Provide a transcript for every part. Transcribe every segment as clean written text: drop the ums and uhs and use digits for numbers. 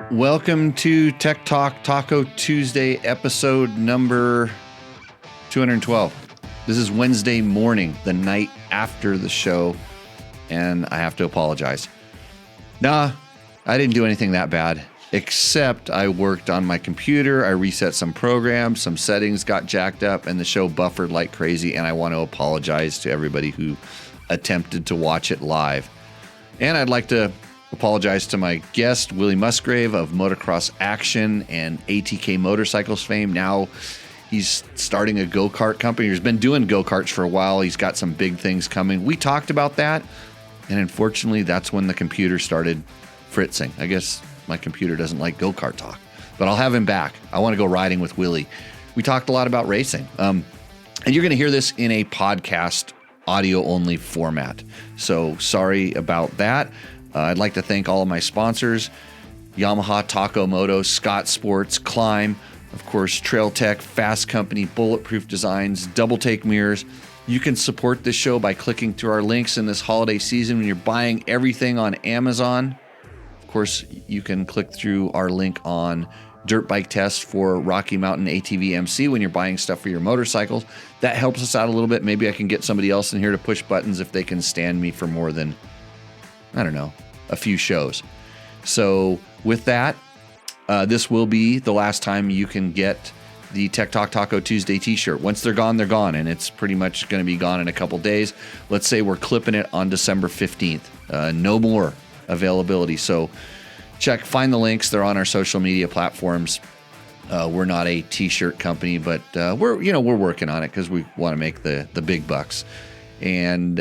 Welcome to Tech Talk Taco Tuesday, episode number 212. This is Wednesday morning, the night after the show, and I have to apologize. Nah, I didn't do anything that bad, except I worked on my computer, I reset some programs, some settings got jacked up, and the show buffered like crazy, and I want to apologize to everybody who attempted to watch it live. And I'd like to apologize to my guest, Willy Musgrave of Motocross Action and ATK Motorcycles fame. Now he's starting a go-kart company. He's been doing go-karts for a while. He's got some big things coming. We talked about that, and unfortunately, that's when the computer started fritzing. I guess my computer doesn't like go-kart talk, but I'll have him back. I want to go riding with Willy. We talked a lot about racing, and you're going to hear this in a podcast audio-only format, so sorry about that. I'd like to thank all of my sponsors, Yamaha, Taco Moto, Scott Sports, Climb, of course, Trail Tech, Fast Company, Bulletproof Designs, Double Take Mirrors. You can support this show by clicking through our links in this holiday season when you're buying everything on Amazon. Of course, you can click through our link on Dirt Bike Test for Rocky Mountain ATV MC when you're buying stuff for your motorcycles. That helps us out a little bit. Maybe I can get somebody else in here to push buttons if they can stand me for more than, I don't know, a few shows. So with that, this will be the last time you can get the Tech Talk Taco Tuesday t-shirt. Once they're gone, and it's pretty much going to be gone in a couple days. Let's say we're clipping it on December 15th. No more availability. So find the links. They're on our social media platforms. We're not a t-shirt company, but we're working on it because we want to make the big bucks. And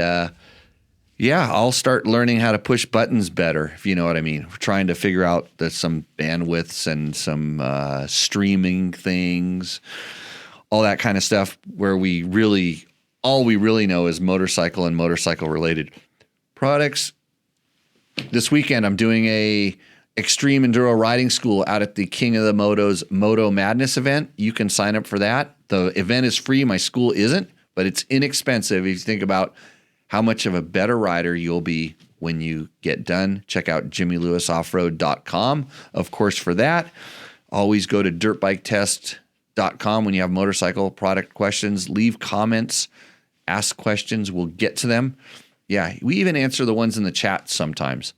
yeah, I'll start learning how to push buttons better, if you know what I mean. We're trying to figure out some bandwidths and some streaming things, all that kind of stuff, where all we really know is motorcycle and motorcycle-related products. This weekend, I'm doing a Extreme Enduro Riding School out at the King of the Moto's Moto Madness event. You can sign up for that. The event is free. My school isn't, but it's inexpensive if you think about how much of a better rider you'll be when you get done. Check out jimmylewisoffroad.com. Of course, for that, always go to dirtbiketest.com when you have motorcycle product questions. Leave comments, ask questions. We'll get to them. Yeah, we even answer the ones in the chat sometimes.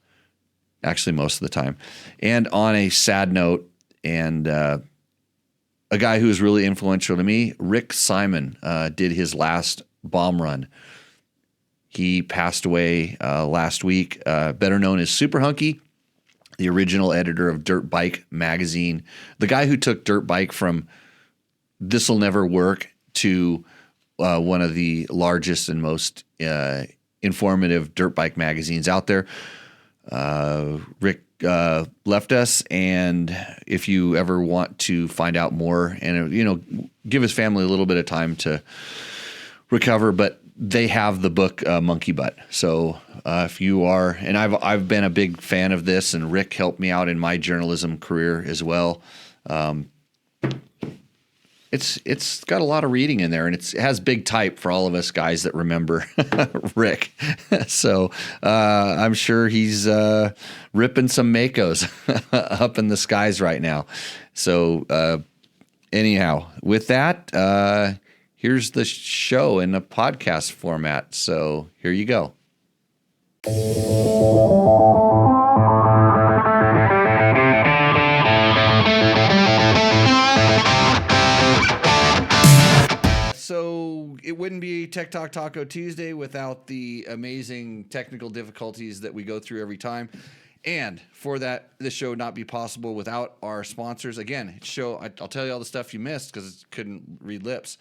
Actually, most of the time. And on a sad note, and a guy who was really influential to me, Rick Simon, did his last bomb run. He passed away last week, better known as Super Hunky, the original editor of Dirt Bike magazine, the guy who took Dirt Bike from this'll never work to one of the largest and most informative dirt bike magazines out there. Rick left us, and if you ever want to find out more and, give his family a little bit of time to recover, but they have the book Monkey Butt. So if you are, and I've been a big fan of this, and Rick helped me out in my journalism career as well. It's got a lot of reading in there, and it has big type for all of us guys that remember Rick. So I'm sure he's ripping some Makos up in the skies right now. So anyhow, with that, here's the show in a podcast format. So here you go. So it wouldn't be Tech Talk Taco Tuesday without the amazing technical difficulties that we go through every time. And for that, this show would not be possible without our sponsors. Again, I'll tell you all the stuff you missed because I couldn't read lips.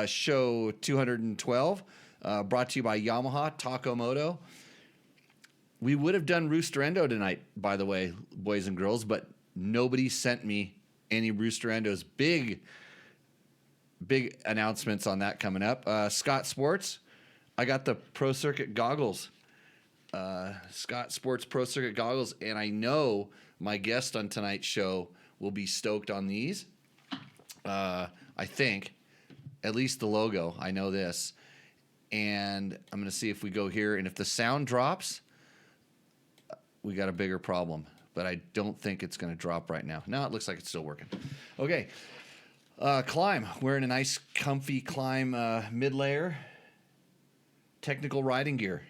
Show 212, brought to you by Yamaha, Taco Moto. We would have done Roosterendo tonight, by the way, boys and girls, but nobody sent me any Roosterendos. Big announcements on that coming up. Scott Sports, I got the Pro Circuit goggles. Scott Sports Pro Circuit goggles, and I know my guest on tonight's show will be stoked on these. I think, at least the logo, I know this. And I'm going to see if we go here, and if the sound drops, we got a bigger problem. But I don't think it's going to drop right now. No, it looks like it's still working. Okay. Climb. Wearing a nice, comfy Climb mid-layer. Technical riding gear.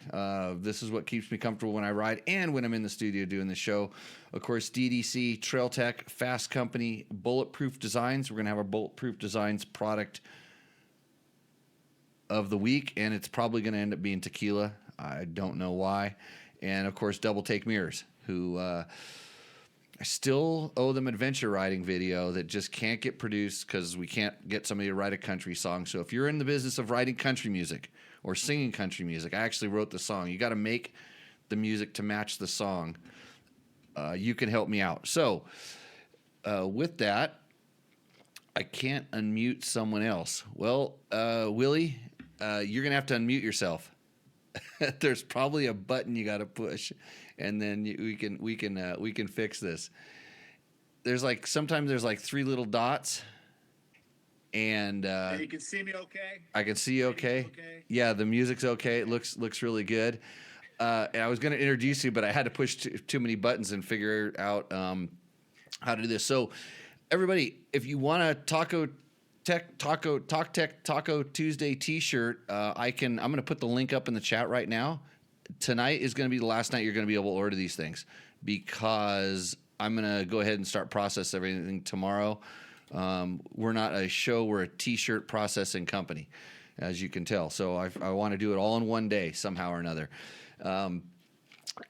This is what keeps me comfortable when I ride and when I'm in the studio doing the show. Of course, DDC, Trail Tech, Fast Company, Bulletproof Designs. We're going to have our Bulletproof Designs product of the week, and it's probably going to end up being tequila. I don't know why. And, of course, Double Take Mirrors, who I still owe them adventure riding video that just can't get produced because we can't get somebody to write a country song. So if you're in the business of writing country music or singing country music, I actually wrote the song. You got to make the music to match the song. You can help me out. So with that, I can't unmute someone else. Well, Willie, you're going to have to unmute yourself. There's probably a button you got to push, and then we can fix this. Sometimes there's like 3 little dots, and you can see me okay. I can see you okay. Yeah, the music's okay. It looks really good. And I was going to introduce you, but I had to push too many buttons and figure out how to do this. So, everybody, if you want a Taco Tuesday T-shirt, I'm going to put the link up in the chat right now. Tonight is going to be the last night you're going to be able to order these things because I'm going to go ahead and start process everything tomorrow. We're not a show; we're a T-shirt processing company, as you can tell. So I want to do it all in one day somehow or another.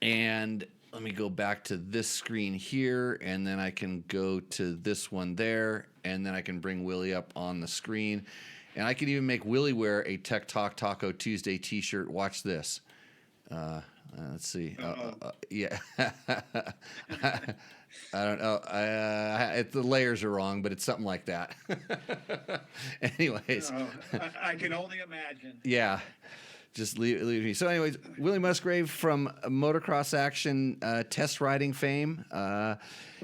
And let me go back to this screen here, and then I can go to this one there, and then I can bring Willie up on the screen. And I can even make Willie wear a Tech Talk Taco Tuesday T-shirt. Watch this. Let's see. Yeah. I don't know. The layers are wrong, but it's something like that. Anyways. I can only imagine. Yeah. Just leave me. So, anyways, Willy Musgrave from Motocross Action test riding fame.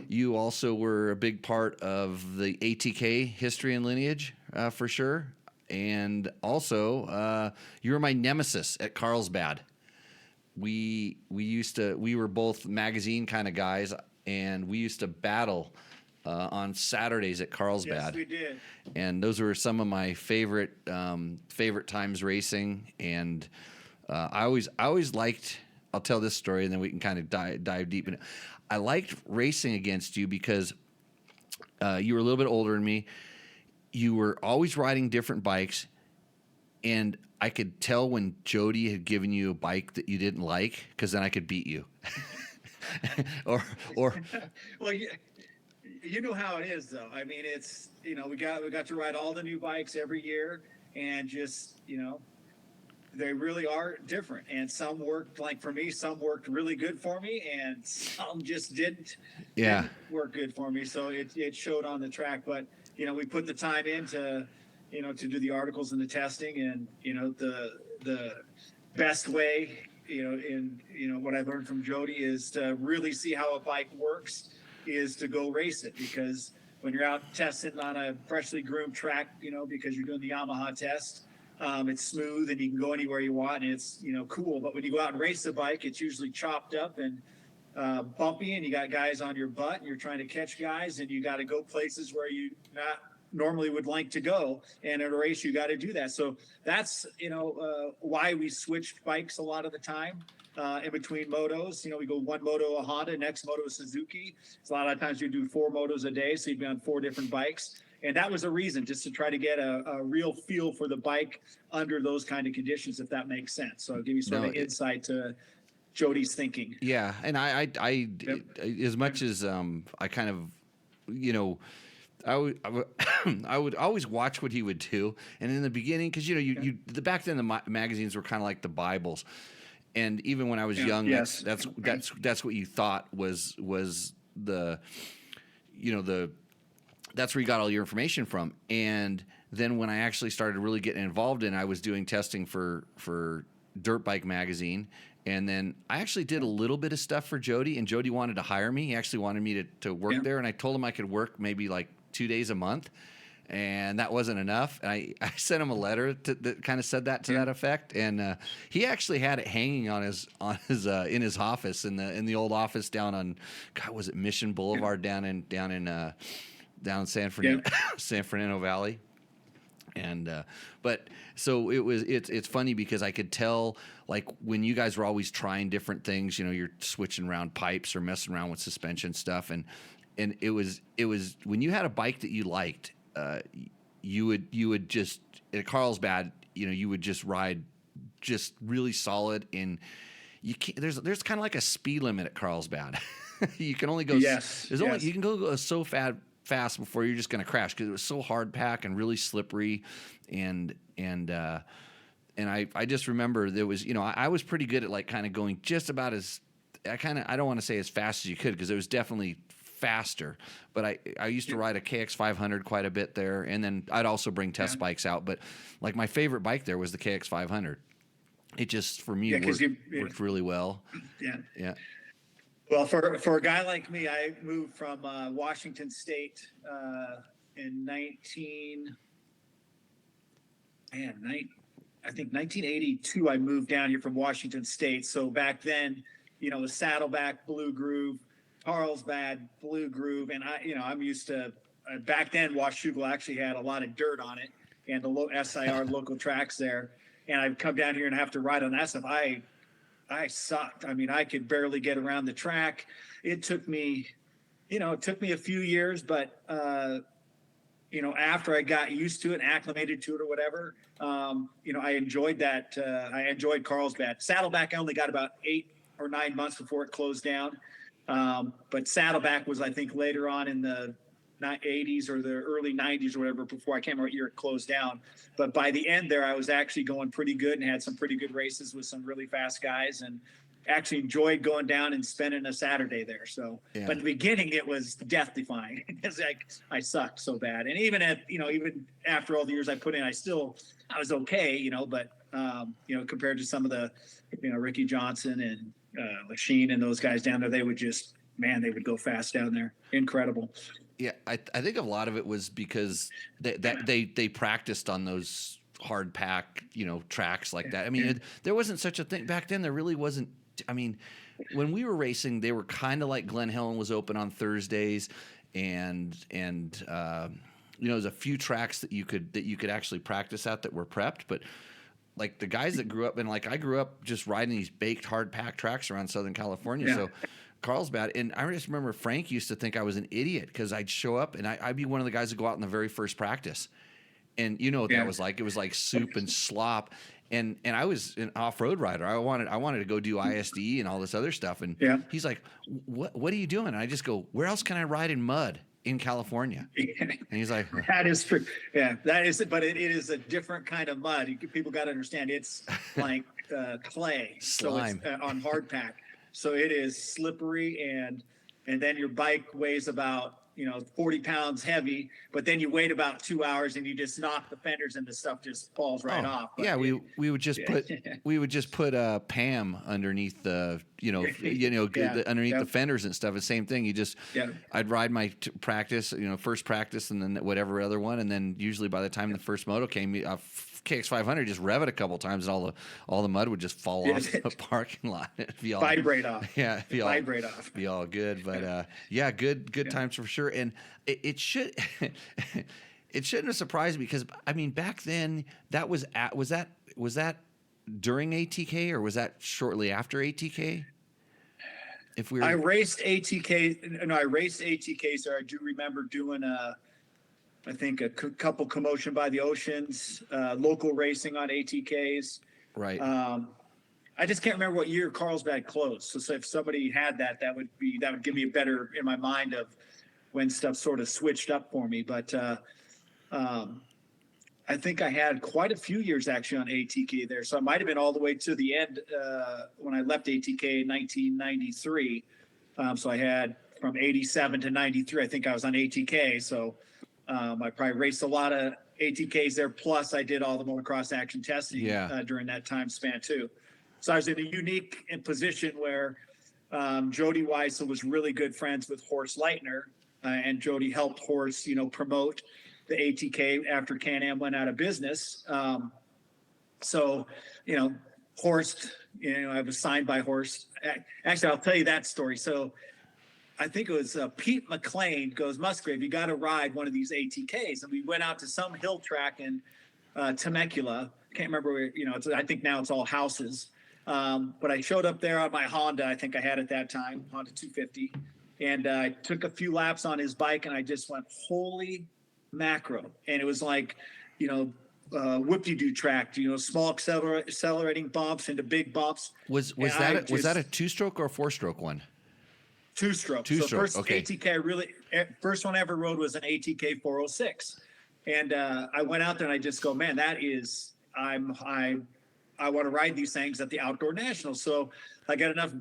You also were a big part of the ATK history and lineage, for sure. And also, you were my nemesis at Carlsbad. We were both magazine kind of guys, and we used to battle on Saturdays at Carlsbad. Yes, we did. And those were some of my favorite times racing. And I always liked. I'll tell this story, and then we can kind of dive deep in it. I liked racing against you because you were a little bit older than me. You were always riding different bikes, and I could tell when Jody had given you a bike that you didn't like, because then I could beat you. or well, you know how it is, though. I mean, it's we got to ride all the new bikes every year, and just they really are different. And some worked, like for me, some worked really good for me, and some just didn't work good for me. So it showed on the track, but we put the time in to do the articles and the testing, and the best way what I learned from Jody is to really see how a bike works is to go race it, because when you're out testing on a freshly groomed track, because you're doing the Yamaha test, it's smooth and you can go anywhere you want, and it's cool. But when you go out and race the bike, it's usually chopped up and bumpy, and you got guys on your butt, and you're trying to catch guys, and you got to go places where you not normally would like to go, and in a race you got to do that. So that's why we switched bikes a lot of the time in between motos. We go one moto a Honda, next moto a Suzuki. So a lot of times you do 4 motos a day, so you'd be on 4 different bikes, and that was a reason, just to try to get a real feel for the bike under those kind of conditions, if that makes sense. So I'll give you sort of insight to Jody's thinking. Yeah, and I as much as I kind of I would always watch what he would do, and in the beginning, because back then the magazines were kind of like the Bibles, and even when I was young, that's what you thought was the that's where you got all your information from. And then when I actually started really getting involved in, I was doing testing for Dirt Bike magazine, and then I actually did a little bit of stuff for Jody, and Jody wanted to hire me. He actually wanted me to work there, and I told him I could work maybe like 2 days a month. And that wasn't enough. And I sent him a letter that kind of said that to that effect. And he actually had it hanging on his in his office in the old office down on, God, was it Mission Boulevard down in San Fernando San Fernando Valley. And but so it's funny because I could tell, like, when you guys were always trying different things, you're switching around pipes or messing around with suspension stuff, and it was when you had a bike that you liked, you would just, at Carlsbad, you would just ride just really solid, and you can't, there's kind of like a speed limit at Carlsbad. You can only go you can go so fast before you're just going to crash, because it was so hard pack and really slippery, and I just remember there was, I was pretty good at, like, kind of going just about as I don't want to say as fast as you could, because it was definitely faster, but I used to ride a KX500 quite a bit there, and then I'd also bring test bikes out, but like my favorite bike there was the KX500. It just, for me, worked really well. Yeah. Well, for a guy like me, I moved from Washington State in 1982. I moved down here from Washington State. So back then, the Saddleback Blue Groove, Carlsbad Blue Groove, and I'm used to. Back then, Washougal actually had a lot of dirt on it, and the SIR local tracks there. And I'd come down here and have to ride on that stuff. I sucked. I mean, I could barely get around the track. It took me a few years, but after I got used to it, acclimated to it or whatever, I enjoyed that. I enjoyed Carlsbad. Saddleback, I only got about 8 or 9 months before it closed down. But Saddleback was, I think, later on in the 80s or the early 90s or whatever, before I can't remember what year it closed down. But by the end there, I was actually going pretty good and had some pretty good races with some really fast guys, and actually enjoyed going down and spending a Saturday there. So, But in the beginning, it was death defying because I sucked so bad. And even even after all the years I put in, I was okay, but compared to some of the, Ricky Johnson and Lachine and those guys down there, they would go fast down there. Incredible. Yeah, I think a lot of it was because they practiced on those hard pack, tracks like that. I mean, there wasn't such a thing back then. There really wasn't. I mean, when we were racing, they were kind of like Glen Helen was open on Thursdays, and there's a few tracks that you could actually practice at that were prepped, but like the guys that grew up, and like I grew up just riding these baked hard pack tracks around Southern California, so. Carlsbad, and I just remember Frank used to think I was an idiot because I'd show up and I'd be one of the guys that go out in the very first practice, and what that was like. It was like soup and slop, and I was an off-road rider. I wanted to go do ISD and all this other stuff, and he's like, "What are you doing?" And I just go, "Where else can I ride in mud in California?" And he's like, "That is true. Yeah, that is it. But it is a different kind of mud. People got to understand. It's like clay, slime, so it's on hard pack." So it is slippery, and then your bike weighs about 40 pounds heavy, but then you wait about 2 hours and you just knock the fenders and the stuff just falls right off. But yeah, we would just put a Pam underneath the underneath the fenders and stuff. The same thing. I'd ride my practice, first practice, and then whatever other one, and then usually by the time the first moto came, KX500, just rev it a couple times, and all the mud would just fall off the parking lot. It'd be all vibrate off. Yeah, vibrate off. Be all good, but good times for sure. And it should it shouldn't have surprised me, because I mean back then was that during ATK or was that shortly after ATK? I raced ATK. No, I raced ATK. So I do remember doing I think a couple Commotion by the Oceans, local racing on ATKs. Right. I just can't remember what year Carlsbad closed. So if somebody had that would give me a better in my mind of when stuff sort of switched up for me. But I think I had quite a few years actually on ATK there. So I might have been all the way to the end when I left ATK in 1993. So I had from 87 to 93, I think I was on ATK. So I probably raced a lot of ATKs there. Plus I did all the motocross action testing during that time span too. So I was in a unique position where Jody Weissel was really good friends with Horst Leitner, and Jody helped Horst, promote the ATK after Can-Am went out of business. So, you know, Horst, you know, I was signed by Horst. Actually, I'll tell you that story. So I think it was Pete McLean goes, Musgrave, you got to ride one of these ATKs. And we went out to some hill track in Temecula. Can't remember where, you know, I think now it's all houses. But I showed up there on my Honda, I think I had at that time, Honda 250. And I took a few laps on his bike and I just went, holy macro. And it was like, you know, whoop-de-doo track, you know, small accelerating bumps into big bumps. Was that a two-stroke or a four-stroke one? Two-stroke. So first ATK first one I ever rode was an ATK 406. And I went out there and I just go, man, that is, I want to ride these things at the Outdoor Nationals. So I got enough,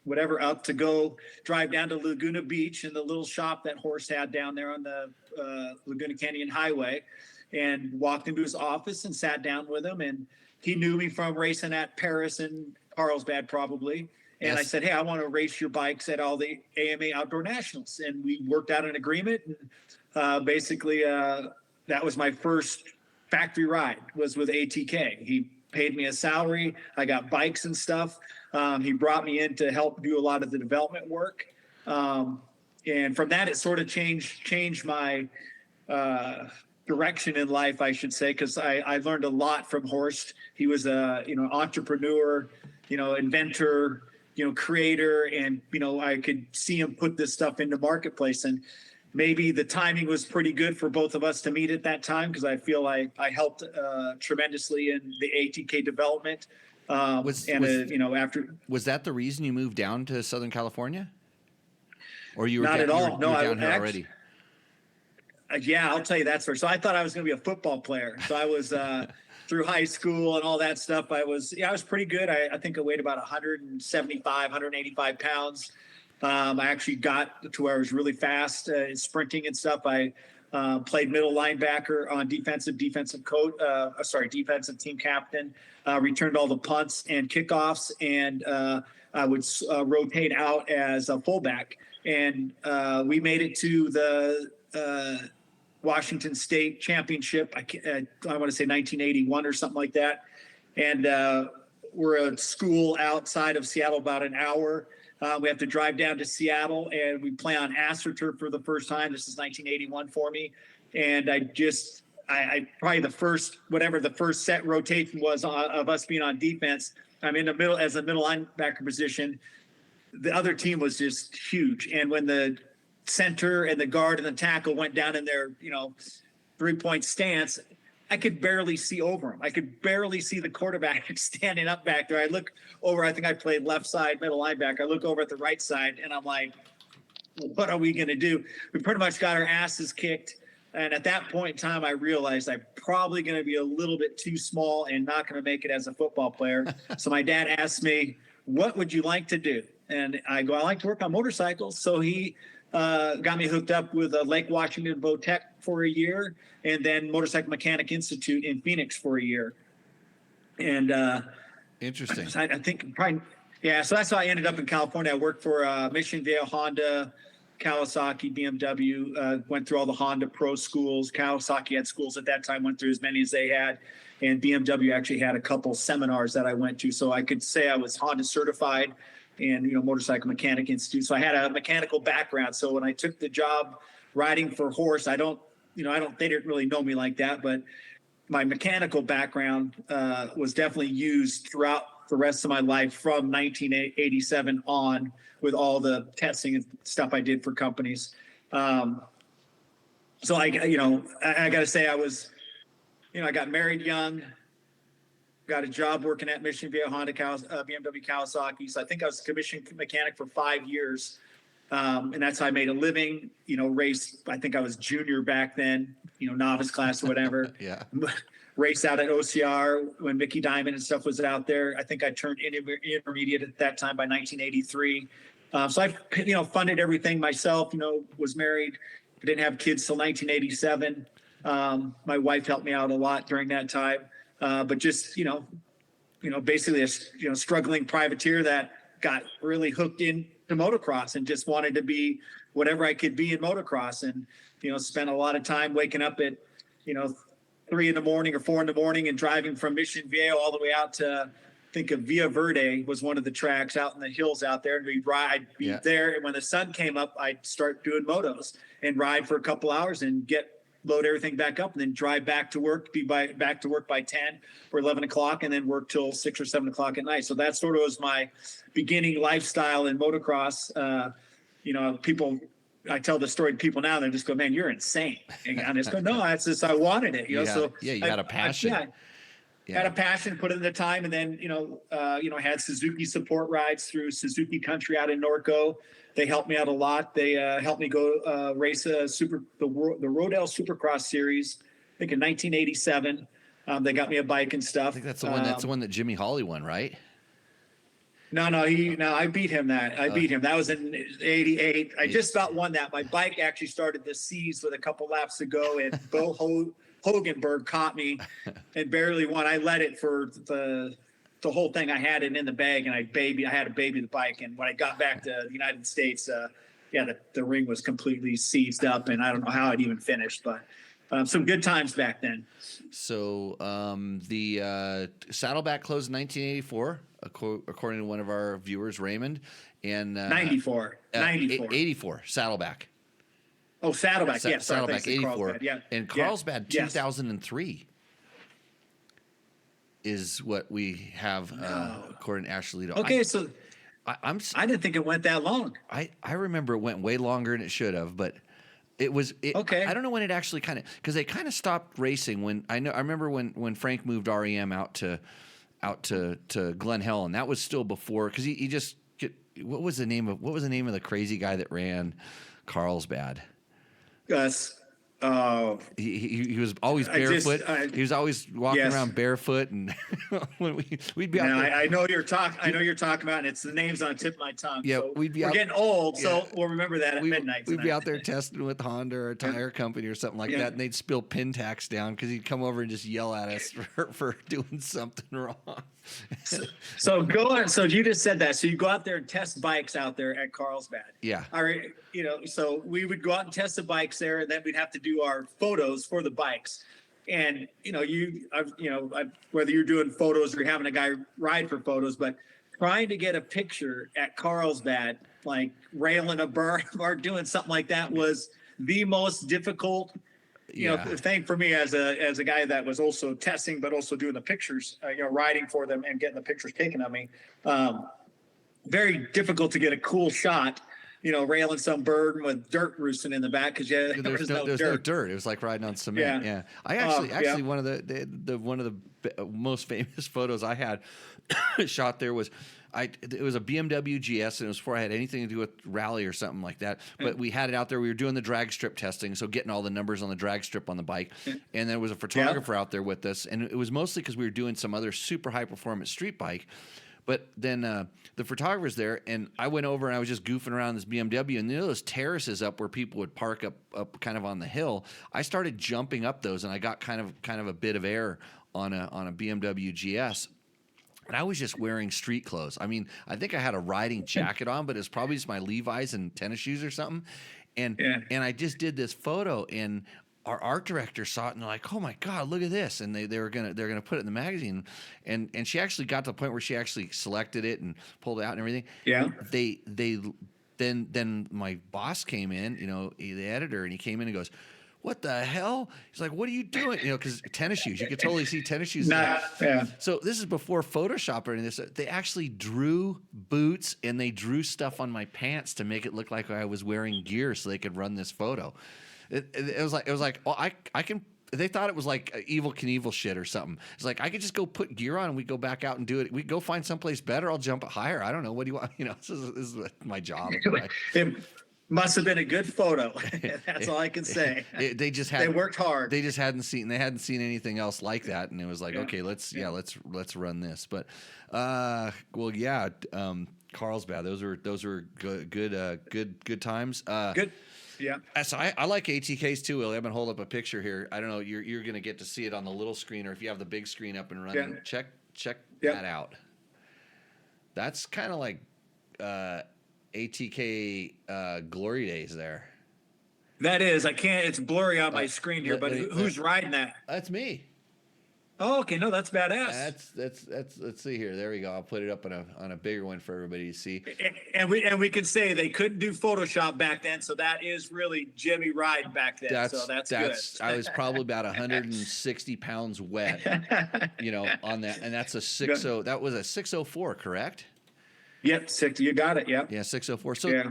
whatever up to go drive down to Laguna Beach in the little shop that Horst had down there on the Laguna Canyon Highway, and walked into his office and sat down with him. And he knew me from racing at Paris and Carlsbad probably. And yes. I said, hey, I want to race your bikes at all the AMA Outdoor Nationals. And we worked out an agreement. And basically, that was my first factory ride, was with ATK. He paid me a salary. I got bikes and stuff. He brought me in to help do a lot of the development work. And from that, it sort of changed my direction in life, I should say, because I learned a lot from Horst. He was a, you know, entrepreneur, you know, inventor, you know, creator, and, you know, I could see him put this stuff into marketplace. And maybe the timing was pretty good for both of us to meet at that time, because I feel I helped tremendously in the ATK development. Was that the reason you moved down to Southern California? Or you were not at all? You were down here already? Yeah, I'll tell you that story. So I thought I was going to be a football player. So I was through high school and all that stuff. I was pretty good. I think I weighed about 175, 185 pounds. I actually got to where I was really fast in sprinting and stuff. I played middle linebacker on defensive team captain, returned all the punts and kickoffs, and I would rotate out as a fullback. And we made it to the Washington State Championship. I want to say 1981 or something like that. And we're a school outside of Seattle, about an hour. We have to drive down to Seattle, and we play on AstroTurf for the first time. This is 1981 for me. And I probably the first set rotation was of us being on defense. I'm in the middle as a middle linebacker position. The other team was just huge. And when the center and the guard and the tackle went down in their, you know, 3-point stance, I could barely see over him. I could barely see the quarterback standing up back there. I look over, I think I played left side, middle linebacker. I look over at the right side, and I'm like, what are we going to do? We pretty much got our asses kicked. And at that point in time, I realized I'm probably going to be a little bit too small and not going to make it as a football player. So my dad asked me, what would you like to do? And I go, I like to work on motorcycles. So he got me hooked up with Lake Washington Votech for a year, and then Motorcycle Mechanic Institute in Phoenix for a year. And interesting. I think probably, yeah. So that's how I ended up in California. I worked for Mission Viejo, Honda, Kawasaki, BMW. Went through all the Honda Pro schools. Kawasaki had schools at that time. Went through as many as they had, and BMW actually had a couple seminars that I went to. So I could say I was Honda certified. And, you know, Motorcycle Mechanic Institute. So I had a mechanical background. So when I took the job riding for Horst, they didn't really know me like that, but my mechanical background was definitely used throughout the rest of my life from 1987 on, with all the testing and stuff I did for companies. So I got to say I got married young, got a job working at Mission Viejo, Honda, BMW, Kawasaki. So I think I was a commission mechanic for 5 years. And that's how I made a living, you know, race. I think I was junior back then, you know, novice class or whatever. Yeah. Race out at OCR when Mickey Diamond and stuff was out there. I think I turned intermediate at that time by 1983. So I, you know, funded everything myself, you know, was married. I didn't have kids till 1987. My wife helped me out a lot during that time. But just, basically a struggling privateer that got really hooked in to motocross and just wanted to be whatever I could be in motocross. And, spent a lot of time waking up at, 3 a.m. or 4 a.m. and driving from Mission Viejo all the way out to, I think of Villa Verde was one of the tracks out in the hills out there. And I'd be there. And when the sun came up, I'd start doing motos and ride for a couple hours and load everything back up and then drive back to work, back to work by 10 or 11 o'clock and then work till 6 or 7 o'clock at night. So that sort of was my beginning lifestyle in motocross. I tell the story to people now, they just go, man, you're insane. And I just go, no, that's just, I wanted it, So you got a passion. Had a passion, put in the time. And then, had Suzuki support rides through Suzuki Country out in Norco. They helped me out a lot. They helped me go race the Rodale Supercross Series, I think in 1987. They got me a bike and stuff. I think that's the one. That's the one that Jimmy Hawley won, right? No, I beat him. I beat him. That was in '88. I just about won that. My bike actually started to seize with a couple laps to go, and Bo Hogenberg caught me and barely won. I led it for the whole thing. I had it in the bag, and I had to baby the bike. And when I got back to the United States, the ring was completely seized up, and I don't know how it even finished, but some good times back then. So the Saddleback closed in 1984, according to one of our viewers, Raymond, and 94, 84 Saddleback. Oh, Saddleback, yes, Saddleback 84, and Carlsbad 2003. Is what we have according to Ashley. Okay, so I didn't think it went that long. I remember it went way longer than it should have, but it was okay. I don't know when it actually because they kind of stopped racing when I remember when Frank moved REM out to Glen Helen. That was still before because he just what was the name of the crazy guy that ran Carlsbad? Gus. He was always barefoot. He was always walking around barefoot, and when we'd be out there. I know you're talking. I know you're talking about, and it's the name's on the tip of my tongue. Yeah, so we're getting old, so we'll remember that at midnight. We'd be out there testing with Honda or a tire company or something like that, and they'd spill Pentax down because he'd come over and just yell at us for doing something wrong. So go on. So you just said that. So you go out there and test bikes out there at Carlsbad. Yeah. All right. So we would go out and test the bikes there, and then we'd have to do our photos for the bikes. And whether you're doing photos or you're having a guy ride for photos, but trying to get a picture at Carlsbad, like railing a berm or doing something like that, was the most difficult. Thing for me as a guy that was also testing, but also doing the pictures, riding for them and getting the pictures taken of me. Very difficult to get a cool shot, railing some bird with dirt roosting in the back because there's no dirt. It was like riding on cement. Yeah. I actually one of the most famous photos I had shot there was. It was a BMW GS, and it was before I had anything to do with rally or something like that. But we had it out there. We were doing the drag strip testing, so getting all the numbers on the drag strip on the bike. And there was a photographer out there with us, and it was mostly because we were doing some other super high-performance street bike. But then the photographer's there, and I went over, and I was just goofing around this BMW, and those terraces up where people would park up kind of on the hill. I started jumping up those, and I got kind of a bit of air on a BMW GS. And I was just wearing street clothes. I mean, I think I had a riding jacket on, but it's probably just my Levi's and tennis shoes or something. And I just did this photo, and our art director saw it, and they're like, "Oh my God, look at this!" And they're gonna put it in the magazine. And she actually got to the point where she actually selected it and pulled it out and everything. Yeah. Then my boss came in, the editor, and he came in and goes, "What the hell?" He's like, "What are you doing?" Because tennis shoes. You could totally see tennis shoes. So this is before Photoshop or anything. They actually drew boots and they drew stuff on my pants to make it look like I was wearing gear so they could run this photo. It was like, oh, I can. They thought it was like Evel Knievel shit or something. It's like I could just go put gear on and we go back out and do it. We go find someplace better. I'll jump higher. I don't know. What do you want? This is my job. Right? It must have been a good photo. That's all I can say. They worked hard. They just hadn't seen anything else like that, and it was like, okay, let's run this. But Carlsbad. Those were good times. Good. Yeah. So I like ATKs too, Willie. I'm gonna hold up a picture here. I don't know. You're gonna get to see it on the little screen, or if you have the big screen up and running, check that out. That's kind of like ATK Glory Days there. That is, I can't. It's blurry on my screen here, but who's riding that? That's me. Oh, okay. No, that's badass. That's. Let's see here. There we go. I'll put it up on a bigger one for everybody to see. And we can say they couldn't do Photoshop back then, so that is really Jimmy Ride back then. That's good. I was probably about 160 pounds wet, on that, and that's a 60. That was a 604, correct? Yep, 60. You got it. Yep. Yeah, 604. So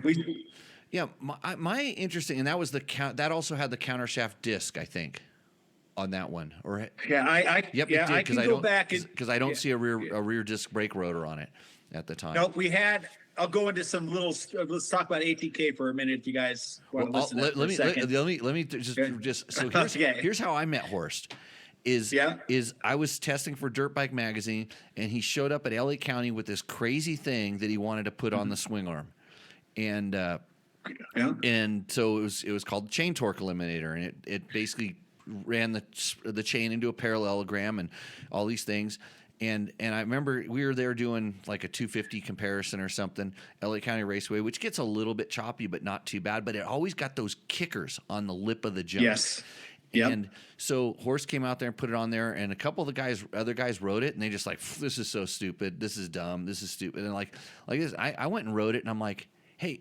yeah, my interesting, and that was that also had the countershaft disc, I think, on that one. Or yeah, I can go back because I don't see a rear disc brake rotor on it at the time. Nope, we had. I'll go into some little. Let's talk about ATK for a minute, if you guys want to listen. Let me just. So here's how I met Horst. Is I was testing for Dirt Bike Magazine, and he showed up at LA County with this crazy thing that he wanted to put on the swing arm, and so it was called the Chain Torque Eliminator, and it basically ran the chain into a parallelogram and all these things. And I remember we were there doing like a 250 comparison or something, LA County Raceway, which gets a little bit choppy, but not too bad. But it always got those kickers on the lip of the jump. Yes. Yep. And so Horst came out there and put it on there, and a couple of the other guys rode it, and they just like, this is so stupid. This is dumb. This is stupid. And like this, I went and rode it, and I'm like, hey,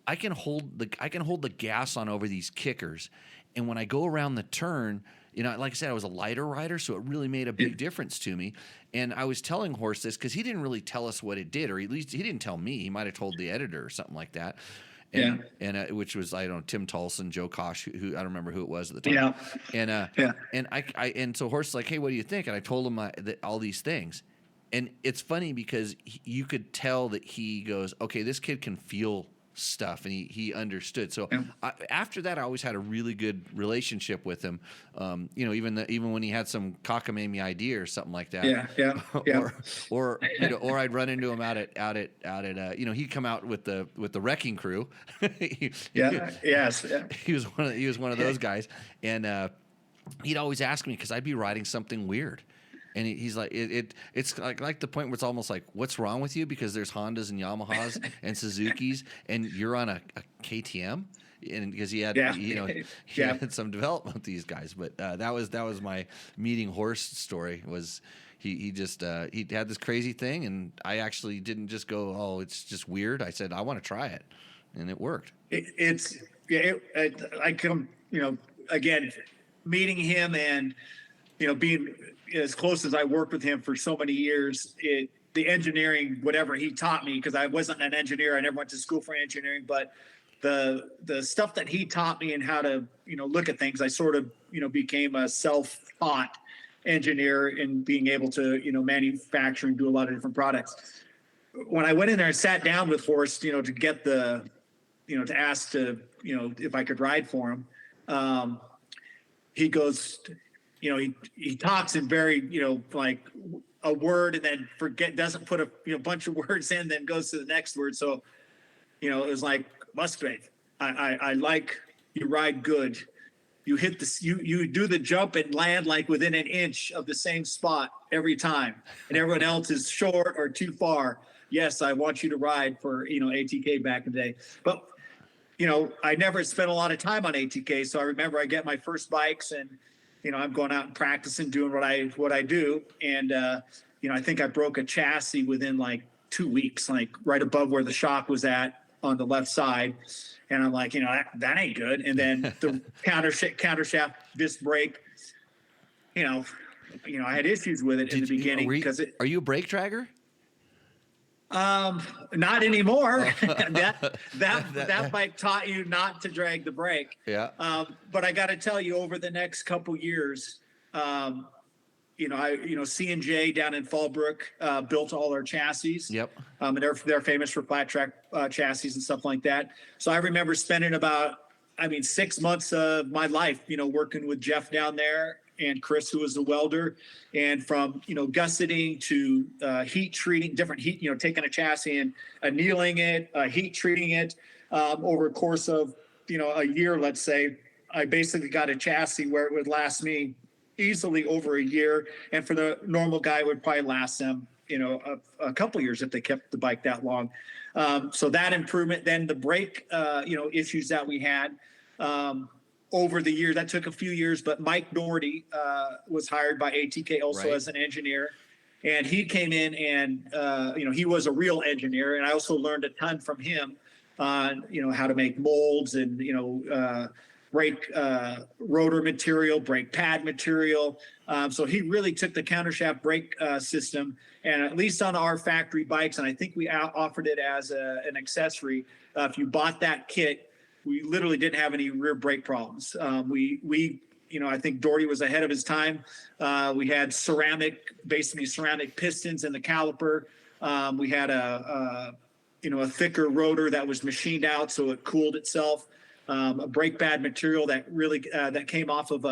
I can hold the gas on over these kickers, and when I go around the turn, like I said, I was a lighter rider, so it really made a big difference to me. And I was telling Horst this because he didn't really tell us what it did, or at least he didn't tell me. He might have told the editor or something like that. And which was, I don't know, Tim Tulson, Joe Kosh, who I don't remember who it was at the time. And so Horst's like, hey, what do you think? And I told him all these things. And it's funny because you could tell that he goes, okay, this kid can feel stuff, and he understood. So after that, I always had a really good relationship with him. Even when he had some cockamamie idea or something like that. Or I'd run into him out at he'd come out with the wrecking crew. He was one of those guys, and he'd always ask me because I'd be riding something weird. And he's like, it's like the point where it's almost like, what's wrong with you? Because there's Hondas and Yamahas and Suzukis, and you're on a KTM, and because he had had some development with these guys. But that was my meeting Horst story. Was he had this crazy thing, and I actually didn't just go, oh, it's just weird. I said, I want to try it, and it worked. I come, again, meeting him and being as close as I worked with him for so many years, the engineering, whatever he taught me, because I wasn't an engineer, I never went to school for engineering, but the stuff that he taught me and how to look at things, I sort of became a self-taught engineer in being able to manufacture and do a lot of different products. When I went in there and sat down with Horst, to get to ask to if I could ride for him, he goes, he talks in very, like a word and then doesn't put a bunch of words in, then goes to the next word. So, it was like, Musgrave, I like you ride good. You hit you do the jump and land like within an inch of the same spot every time. And everyone else is short or too far. Yes, I want you to ride for, ATK back in the day. But, I never spent a lot of time on ATK. So I remember I get my first bikes and, I'm going out and practicing, doing what I do. And, I think I broke a chassis within like 2 weeks, like right above where the shock was at on the left side. And I'm like, that ain't good. And then the countershaft disc brake, I had issues with it in the beginning because are you a brake dragger? Not anymore. that bike taught you not to drag the brake. Yeah. But I got to tell you, over the next couple years, C&J down in Fallbrook built all our chassis. Yep. And they're famous for flat track chassis and stuff like that. So I remember spending about 6 months of my life, working with Jeff down there and Chris, who was the welder, and from gusseting to heat treating, different heat, taking a chassis and annealing it, heat treating it over a course of a year, let's say. I basically got a chassis where it would last me easily over a year, and for the normal guy, it would probably last them a couple years if they kept the bike that long. So that improvement, then the brake, issues that we had over the years, that took a few years, but Mike Doherty was hired by ATK also as an engineer. And he came in and, he was a real engineer. And I also learned a ton from him on, how to make molds and, brake rotor material, brake pad material. So he really took the countershaft brake system, and at least on our factory bikes, and I think we offered it as an accessory. If you bought that kit, we literally didn't have any rear brake problems. I think Doherty was ahead of his time. We had basically ceramic pistons in the caliper. We had a thicker rotor that was machined out so it cooled itself. A brake pad material that really that came off of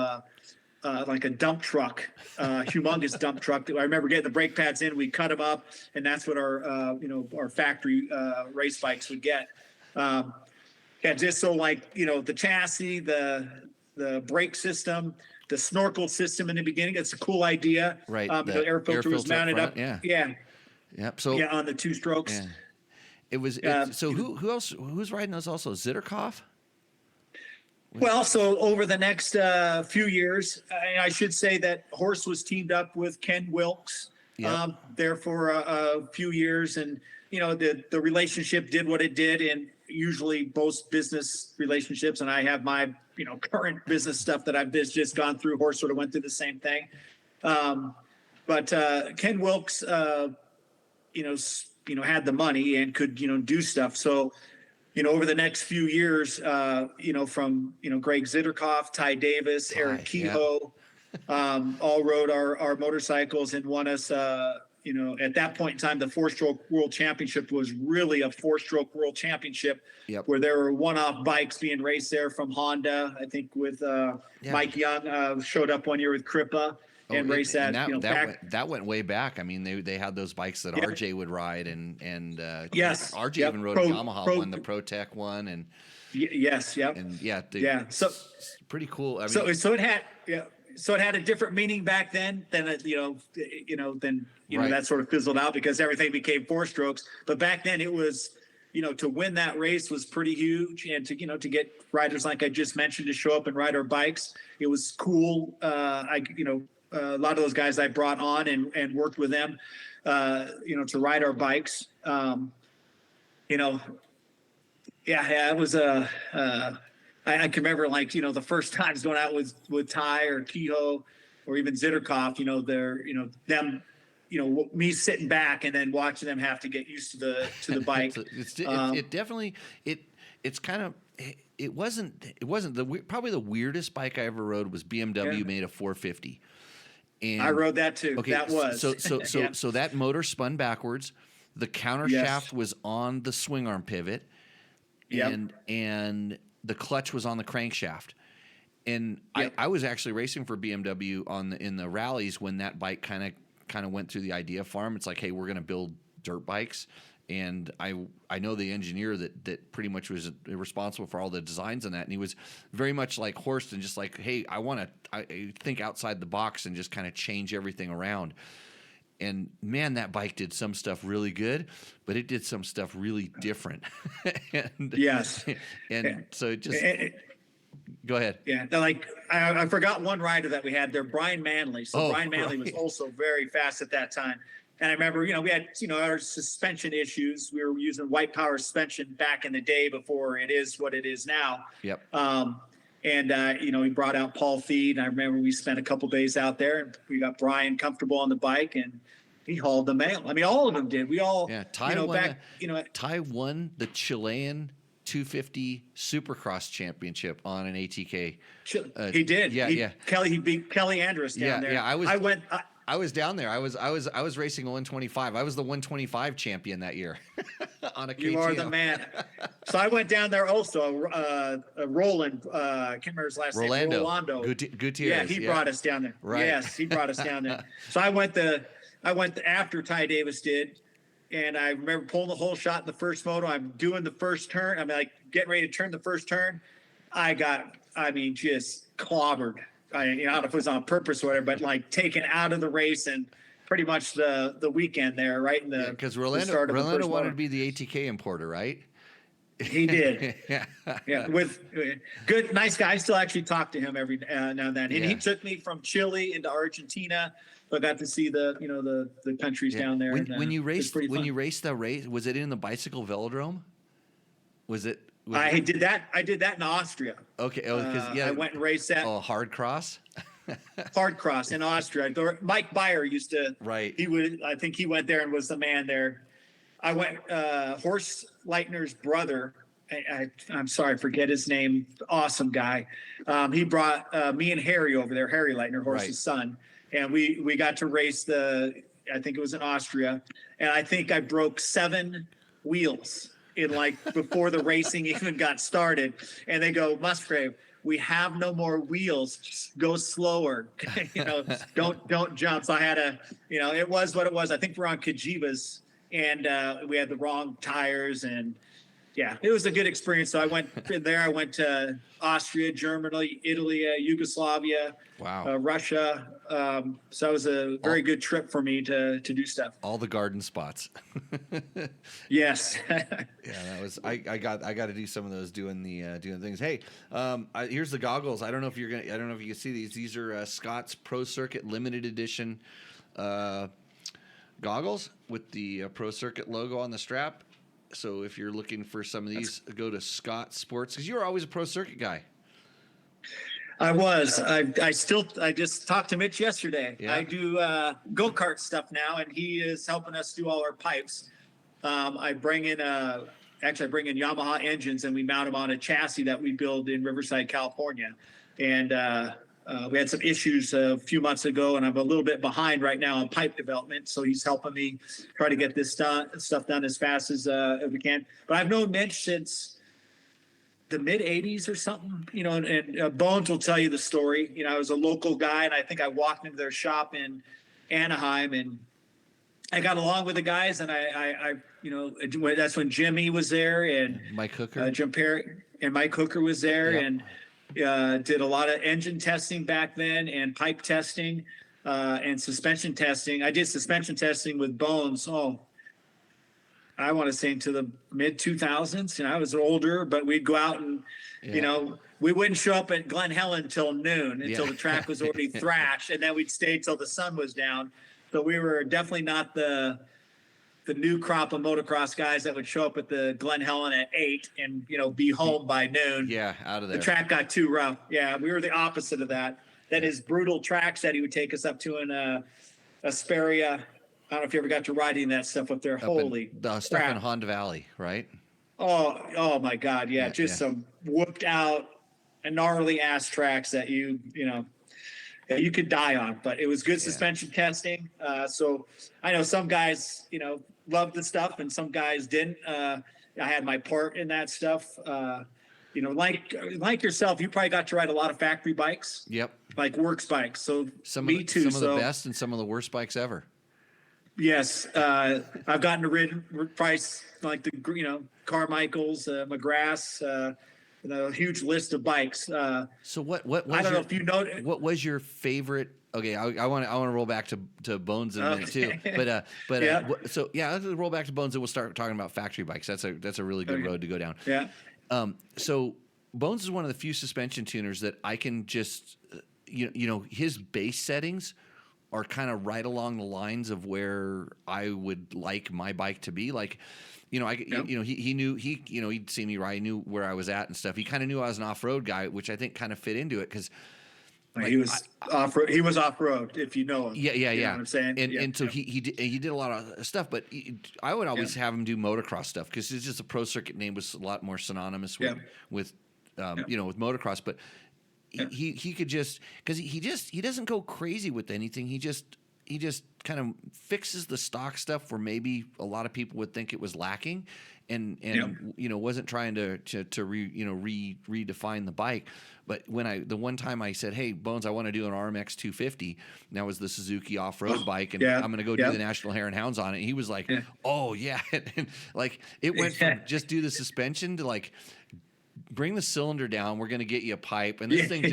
like a dump truck, humongous dump truck. I remember getting the brake pads in, we cut them up, and that's what our factory race bikes would get. Just so the chassis, the brake system, the snorkel system in the beginning. It's a cool idea. Right. The air filter was mounted up. Yeah. Yeah. Yep. So on the two strokes. Yeah. It was so who else? Who's riding those also? Zitterkoff? Well, so over the next few years, I should say that Horse was teamed up with Ken Wilkes there for a few years, and the relationship did what it did, and usually most business relationships, and I have my current business stuff that I've just gone through. Horse sort of went through the same thing, but Ken Wilkes, had the money and could do stuff. So over the next few years, from Greg Zitterkoff, Ty Davis, Eric Kehoe, all rode our motorcycles and won us. At that point in time, the four-stroke world championship was really a four-stroke world championship, where there were one-off bikes being raced there from Honda. I think with Mike Young showed up one year with Crippa and raced that. That went way back. I mean, they had those bikes that RJ would ride, and yes, RJ even rode a Yamaha one, the ProTech one, and so pretty cool. I mean, so it had So it had a different meaning back then than that sort of fizzled out because everything became four strokes. But back then it was, to win that race was pretty huge, and to get riders like I just mentioned to show up and ride our bikes, it was cool. A lot of those guys I brought on and worked with them, to ride our bikes. It was I can remember the first times going out with Ty or Kehoe or even Zitterkoff, them, me sitting back and then watching them have to get used to the bike. It wasn't probably the weirdest bike I ever rode was BMW made a 450. And I rode that too. Okay, that was so that motor spun backwards. The counter shaft was on the swing arm pivot, and the clutch was on the crankshaft. And I was actually racing for BMW in the rallies when that bike kind of went through the idea farm. It's like, hey, we're going to build dirt bikes. And I know the engineer that pretty much was responsible for all the designs on that. And he was very much like Horst and just like, hey, I think outside the box and just kind of change everything around. And man, that bike did some stuff really good, but it did some stuff really different. So it just go ahead. Yeah, I forgot one rider that we had there, Brian Manley. So Brian Manley was also very fast at that time. And I remember, we had, our suspension issues. We were using white power suspension back in the day before it is what it is now. Yep. He brought out Paul Feed. And I remember we spent a couple days out there and we got Brian comfortable on the bike and he hauled the mail. I mean, all of them did. We all, Ty won the Chilean 250 Supercross championship on an ATK. He did. He beat Kelly Andrus down there. Yeah, I was down there. I was racing a 125. I was the 125 champion that year on a KTM. You are the man. So I went down there also. Roland, I can't remember his last name. Rolando Gutierrez. Yeah, he brought us down there. Right. Yes, he brought us down there. So I went after Ty Davis did, and I remember pulling the whole shot in the first moto. I'm doing the first turn. I'm getting ready to turn the first turn. I got, just clobbered. I don't know if it was on purpose or whatever, but taken out of the race, and pretty much the weekend there, right in the because the start of the Rolando first wanted motor. to be the ATK importer, right? He did. Yeah. Yeah, with good, nice guy. I still actually talk to him every now and then. And he Yeah. took me from Chile into Argentina. So I got to see the countries down there. When you it's pretty fun. raced the race, was it in the bicycle velodrome? Was it? I did that. I did that in Austria. Okay. Oh, because I went and raced that hard cross. hard cross in Austria. Mike Byer used to. Right. I think he went there and was the man there. I went. Horst Leitner's brother. I'm sorry, I forget his name. Awesome guy. He brought me and Harry over there. Harry Leitner, Horst's son, and we got to race I think it was in Austria, and I think I broke 7 wheels in before the racing even got started. And they go, Musgrave, we have no more wheels. Just go slower. Don't jump. So I had it was what it was. I think we're on Kajivas, and we had the wrong tires, and yeah, it was a good experience. So I went there. I went to Austria, Germany, Italy, Yugoslavia, Russia. So it was a very good trip for me to do stuff. All the garden spots. Yes. Yeah, that was. I got to do some of those doing things. Hey, here's the goggles. I don't know if you can see these. These are Scott's Pro Circuit limited edition goggles with the Pro Circuit logo on the strap. So if you're looking for some of these, go to Scott Sports, because you were always a Pro Circuit guy. I was. I just talked to Mitch yesterday. Yeah. I do go-kart stuff now, and he is helping us do all our pipes. I bring in Yamaha engines, and we mount them on a chassis that we build in Riverside, California. And we had some issues a few months ago, and I'm a little bit behind right now on pipe development. So he's helping me try to get this stuff done as fast as we can. But I've known Mitch since the mid 80s or something, and Bones will tell you the story. I was a local guy, and I think I walked into their shop in Anaheim, and I got along with the guys, and I that's when Jimmy was there, and Mike Hooker, Jim Perry, and Mike Hooker was there, and did a lot of engine testing back then, and pipe testing, and suspension testing. I did suspension testing with Bones. I want to say into the mid 2000s. I was older, but we'd go out and, we wouldn't show up at Glen Helen until noon, until the track was already thrashed, and then we'd stay till the sun was down. So we were definitely not the new crop of motocross guys that would show up at the Glen Helen at 8 and, be home by noon. Yeah, out of there. The track got too rough. Yeah, we were the opposite of that. That is brutal tracks that he would take us up to in Asperia. I don't know if you ever got to riding that stuff up there. Holy the stuff in Honda Valley, right? Oh my God. Yeah. Some whooped out and gnarly ass tracks that you could die on, but it was good suspension testing. So I know some guys, loved the stuff and some guys didn't. I had my part in that stuff. Like yourself, you probably got to ride a lot of factory bikes. Yep. Like works bikes. So me too. Some of the best and some of the worst bikes ever. Yes, I've gotten to rid price like the Carmichael's, McGrath's, a huge list of bikes. So what was I don't know if you know. What was your favorite? Okay, I want to roll back to Bones in a minute too. So let's roll back to Bones and we'll start talking about factory bikes. That's a really good road to go down. Yeah. So Bones is one of the few suspension tuners that I can just his base settings are kind of right along the lines of where I would like my bike to be. Like, he knew he'd seen me ride, he knew where I was at and stuff. He kind of knew I was an off-road guy, which I think kind of fit into it because he was off-road. He was off-road, if you know him. Yeah. You know what I'm saying? And so he did a lot of stuff, but I would always have him do motocross stuff because it's just a Pro Circuit name was a lot more synonymous with motocross, but. Yeah. He could just because he doesn't go crazy with anything. He just kind of fixes the stock stuff where maybe a lot of people would think it was lacking, and wasn't trying to redefine the bike. But the one time I said, "Hey Bones, I want to do an RMX 250," and that was the Suzuki off-road bike, and I'm going to go do the National Hare and Hounds on it. And he was like, "Oh yeah," and like it went from just do the suspension to like. Bring the cylinder down. We're going to get you a pipe. And this thing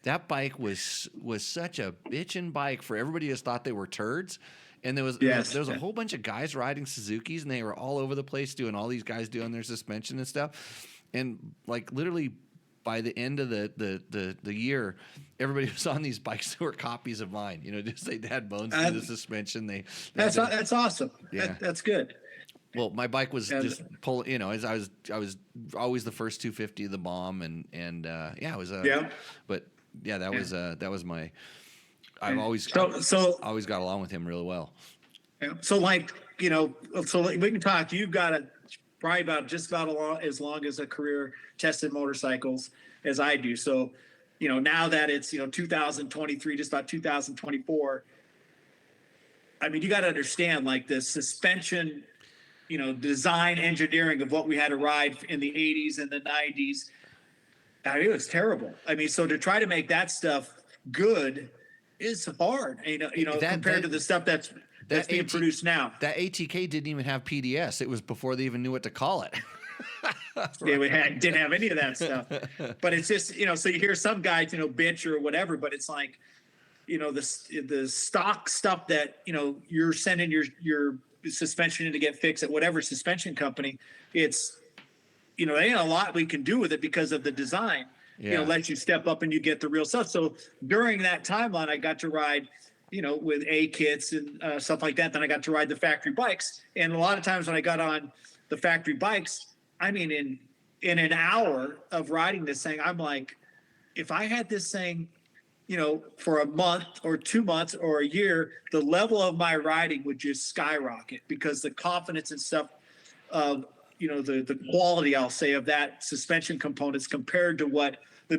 that bike was such a bitchin' bike for everybody who thought they were turds. And there was Yes. there was a whole bunch of guys riding Suzukis, and they were all over the place doing all these guys doing their suspension and stuff. And like literally by the end of the year, everybody was on these bikes that were copies of mine. You know, just they had bones through the suspension. That's awesome. Yeah. That's good. Well, my bike was just pull. You know, as I was always the first 250 of the bomb, and it was But yeah, that was my. I've always always got along with him really well. Yeah. So like we can talk. You've got probably just about as long as a career tested motorcycles as I do. So, now that it's 2023, just about 2024. I mean, you got to understand like the suspension, design engineering of what we had to ride in the 80s and the 90s. I mean, it was terrible. I mean, so to try to make that stuff good is hard. Compared to the stuff that's being produced now. That ATK didn't even have PDS. It was before they even knew what to call it. Yeah, we didn't have any of that stuff. But it's just, so you hear some guys, bitch or whatever, but it's like, the stock stuff that, you're sending your suspension in to get fixed at whatever suspension company, it's, there ain't a lot we can do with it because of the design. Lets you step up and you get the real stuff. So during that timeline, I got to ride, with A kits and stuff like that. Then I got to ride the factory bikes. And a lot of times when I got on the factory bikes, I mean, in an hour of riding this thing, I'm like, if I had this thing, for a month or 2 months or a year, the level of my riding would just skyrocket because the confidence and stuff of, the quality, I'll say, of that suspension components compared to what the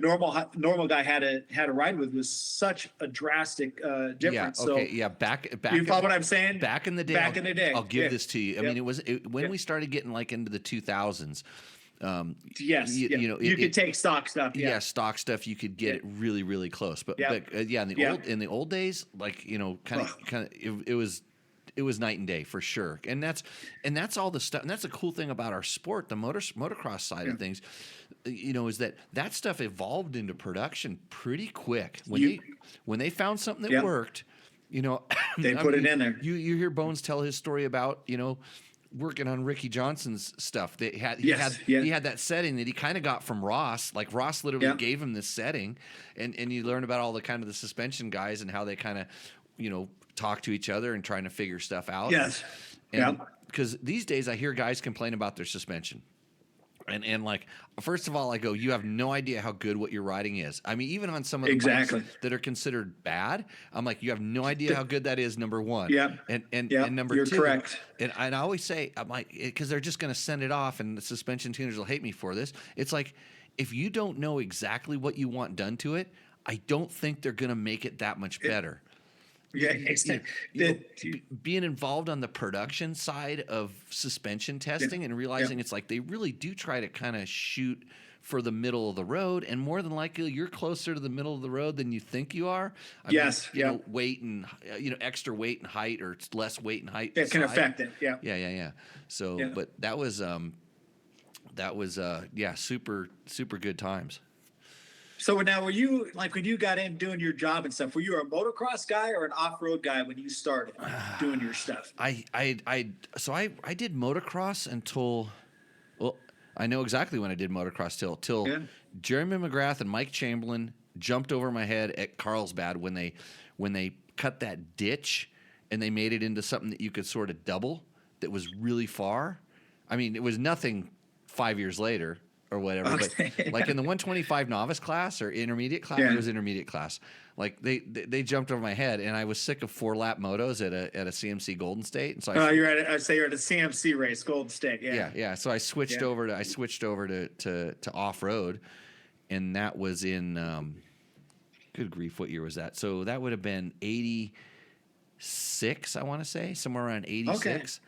normal guy had to ride with was such a drastic difference. Yeah, okay, so back. You follow what I'm saying? Back in the day, I'll give this to you. I mean, when we started getting like into the 2000s. Yes, you could take stock stuff. Yeah, stock stuff. You could get it really, really close. But in the old days, like it was night and day for sure. And that's all the stuff. And that's the cool thing about our sport, the motocross side of things, is that stuff evolved into production pretty quick. When they found something that worked, they put it in there. You hear Bones tell his story about, working on Ricky Johnson's stuff. He had that setting that he kind of got from Ross. Like Ross literally gave him this setting, and you learn about all the kind of the suspension guys and how they kind of, talk to each other and trying to figure stuff out. Yes. Because these days I hear guys complain about their suspension. And like, first of all, I go, you have no idea how good what you're riding is. I mean, even on some of the bikes that are considered bad, I'm like, you have no idea how good that is, number one. Yeah. And number you're two. Correct. And I always say, I'm like, because they're just going to send it off and the suspension tuners will hate me for this. It's like, if you don't know exactly what you want done to it, I don't think they're going to make it that much better. Yeah, exactly. Being involved on the production side of suspension testing and realizing it's like they really do try to kind of shoot for the middle of the road, and more than likely you're closer to the middle of the road than you think you are. I mean, weight and extra weight and height or less weight and height. It can affect it. Yeah. So, but that was super super good times. So now, were you like when you got in doing your job and stuff? Were you a motocross guy or an off-road guy when you started doing your stuff? I did motocross until, well, I know exactly when I did motocross till Jeremy McGrath and Mike Chamberlain jumped over my head at Carlsbad when they cut that ditch and they made it into something that you could sort of double that was really far. I mean, it was nothing 5 years later. Or whatever, okay. But like in the 125 novice class or intermediate class, it was intermediate class. Like they jumped over my head, and I was sick of 4-lap motos at a CMC Golden State, and so you're at a CMC race, Golden State, yeah. So I switched over to off road, and that was in good grief, what year was that? So that would have been 86, I want to say, somewhere around 86,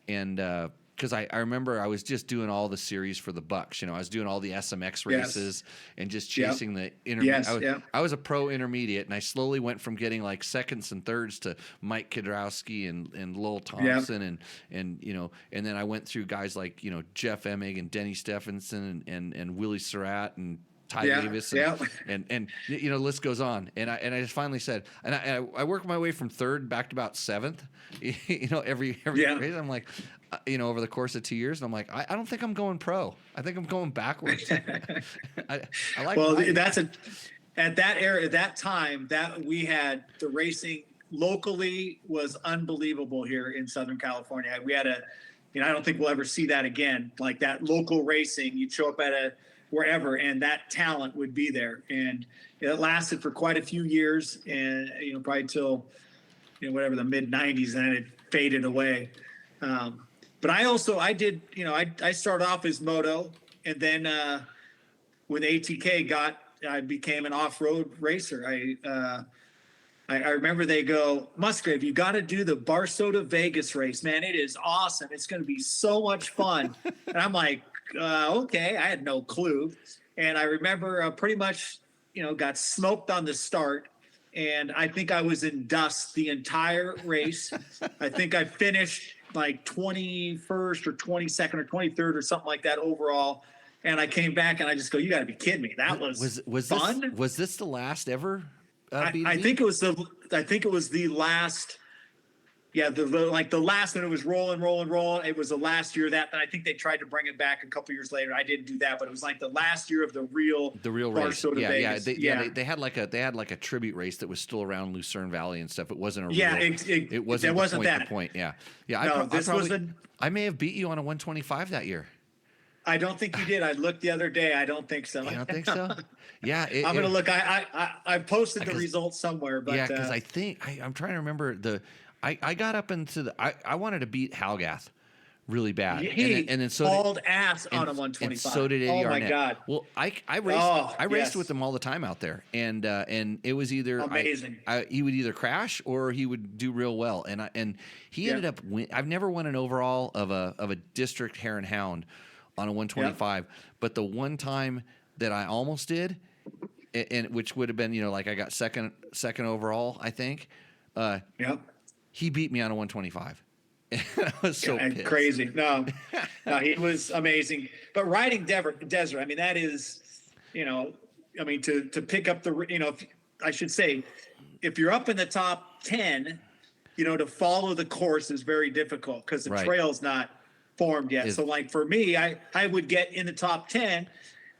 and. Because I remember I was just doing all the series for the Bucks. I was doing all the SMX races and just chasing the intermediate. I was a pro intermediate, and I slowly went from getting like seconds and thirds to Mike Kidrowski and Lowell Thompson and then I went through guys like Jeff Emig and Denny Stephenson and Willie Surratt and Ty Davis, and you know, the list goes on. And I just finally said, and I worked my way from third back to about seventh. You know, every race, I'm like, you know, over the course of 2 years, and I'm like, I don't think I'm going pro. I think I'm going backwards. I like. Well, at that era, at that time, that we had the racing locally was unbelievable here in Southern California. We had I don't think we'll ever see that again. Like that local racing, you'd show up at wherever, and that talent would be there. And it lasted for quite a few years, and probably till whatever the mid '90s, and then it faded away. But I did, I started off as moto, and then with ATK I became an off-road racer. I remember they go, Musgrave, you got to do the Barsoda Vegas race, man. It is awesome. It's going to be so much fun. And I'm like, okay. I had no clue. And I remember pretty much, got smoked on the start. And I think I was in dust the entire race. I think I finished like 21st or 22nd or 23rd or something like that overall. And I came back and I just go, you got to be kidding me. That was fun. Was this the last ever? I think it was the last. Yeah, the last when it was rolling. It was the last year of that. And I think they tried to bring it back a couple years later. I didn't do that, but it was like the last year of the real race. Vegas. They had like a tribute race that was still around Lucerne Valley and stuff. It wasn't it wasn't the point. Yeah. I may have beat you on a 125 that year. I don't think you did. I looked the other day. I don't think so. You don't think so? Yeah. I'm going to look. I posted the results somewhere. But yeah, because I think I'm trying to remember I got up into I wanted to beat Halgath really bad. And then so hauled ass on a 125. And so did Eddie Arnett. My God. Well, I raced with him all the time out there. And it was either amazing. He would either crash or he would do real well. And he ended up I've never won an overall of a district hare and hound on a 125, but the one time that I almost did, and which would have been, like I got second overall, I think. He beat me on a 125. And I was so pissed. Crazy. No, he was amazing. But riding desert, I mean, that is, to pick up I should say, if you're up in the top 10, to follow the course is very difficult because the trail's not formed yet. So like for me, I would get in the top 10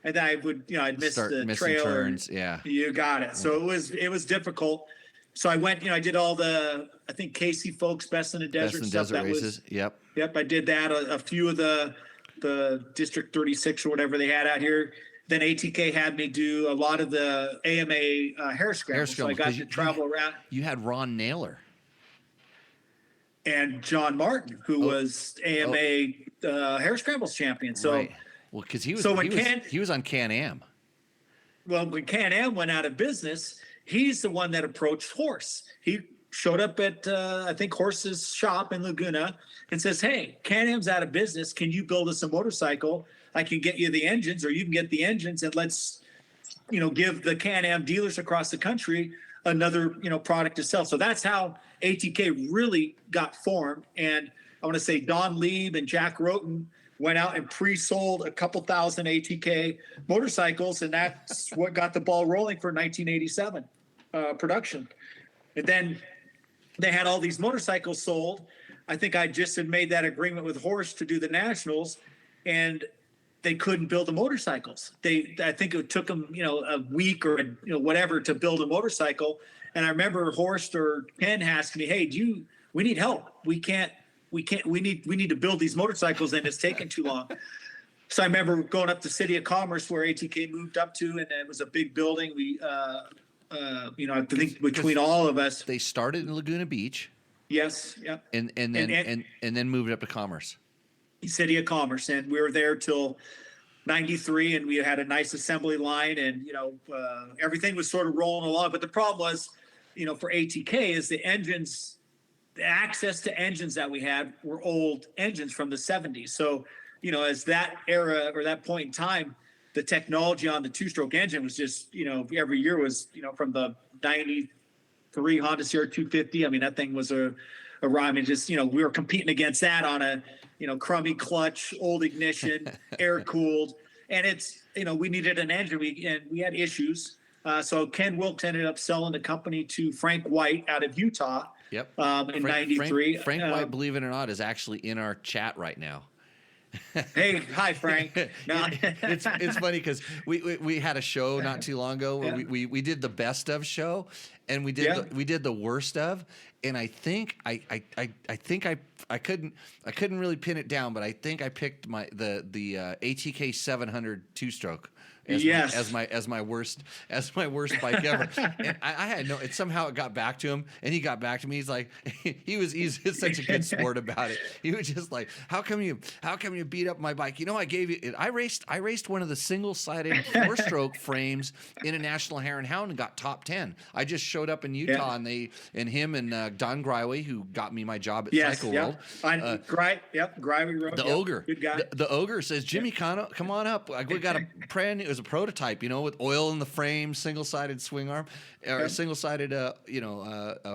and I would, I'd miss the trail turns. Yeah. You got it. So it was difficult. So I went, I did all I think Casey Folks Best in the Desert stuff. Desert races. Yep. I did that. A few of the District 36 or whatever they had out here. Then ATK had me do a lot of the AMA hare scrambles. So I got to travel around. You had Ron Naylor. And John Martin, who was AMA hare scrambles champion. So, well, because he was on Can-Am. Well, when Can-Am went out of business, he's the one that approached Horse. He showed up at I think Horse's shop in Laguna and says, "Hey, Can-Am's out of business. Can you build us a motorcycle? I can get you the engines, or you can get the engines, and let's give the Can-Am dealers across the country another product to sell." So that's how ATK really got formed. And I want to say Don Lieb and Jack Roten went out and pre-sold a couple thousand ATK motorcycles, and that's what got the ball rolling for 1987 production. And then they had all these motorcycles sold. I think I just had made that agreement with Horse to do the nationals, and they couldn't build the motorcycles. I think it took them, a week or whatever to build a motorcycle. And I remember Horst or Ken asking me, "Hey, we need help. We need to build these motorcycles, and it's taking too long." So I remember going up to City of Commerce where ATK moved up to, and it was a big building. We, I think between all of us, they started in Laguna Beach. Yes. Yep. And then moved up to Commerce. City of Commerce, and we were there till 93, and we had a nice assembly line, and everything was sort of rolling along. But the problem was, for ATK is the access to engines that we had were old engines from the 70s. So, as that era or that point in time, the technology on the two-stroke engine was just, every year was, from the 93 Honda Sierra 250. I mean, that thing was a rhyme. And just, we were competing against that on a, crummy clutch, old ignition, air cooled. and it's, we needed an engine. We had issues. So Ken Wilkes ended up selling the company to Frank White out of Utah. Yep. In '93. Frank White, believe it or not, is actually in our chat right now. Hey, hi Frank. No. It's funny because we had a show not too long ago where we did the best of show, and we did the worst of, and I think I couldn't really pin it down, but I think I picked the ATK 700 two-stroke. As my worst bike ever. And I had it somehow it got back to him, and he got back to me. He's like, he's such a good sport about it. He was just like, how come you beat up my bike? I gave you it. I raced one of the single-sided 4-stroke frames in a National Hare and Hound and got top 10. I just showed up in Utah, and him and Don Greiwe, who got me my job at Cycle World. Greiwe Road. The Ogre. Good guy. The Ogre says, Jimmy, come on up. Like, we got a brand new, a prototype, with oil in the frame, single-sided swing arm, or single-sided,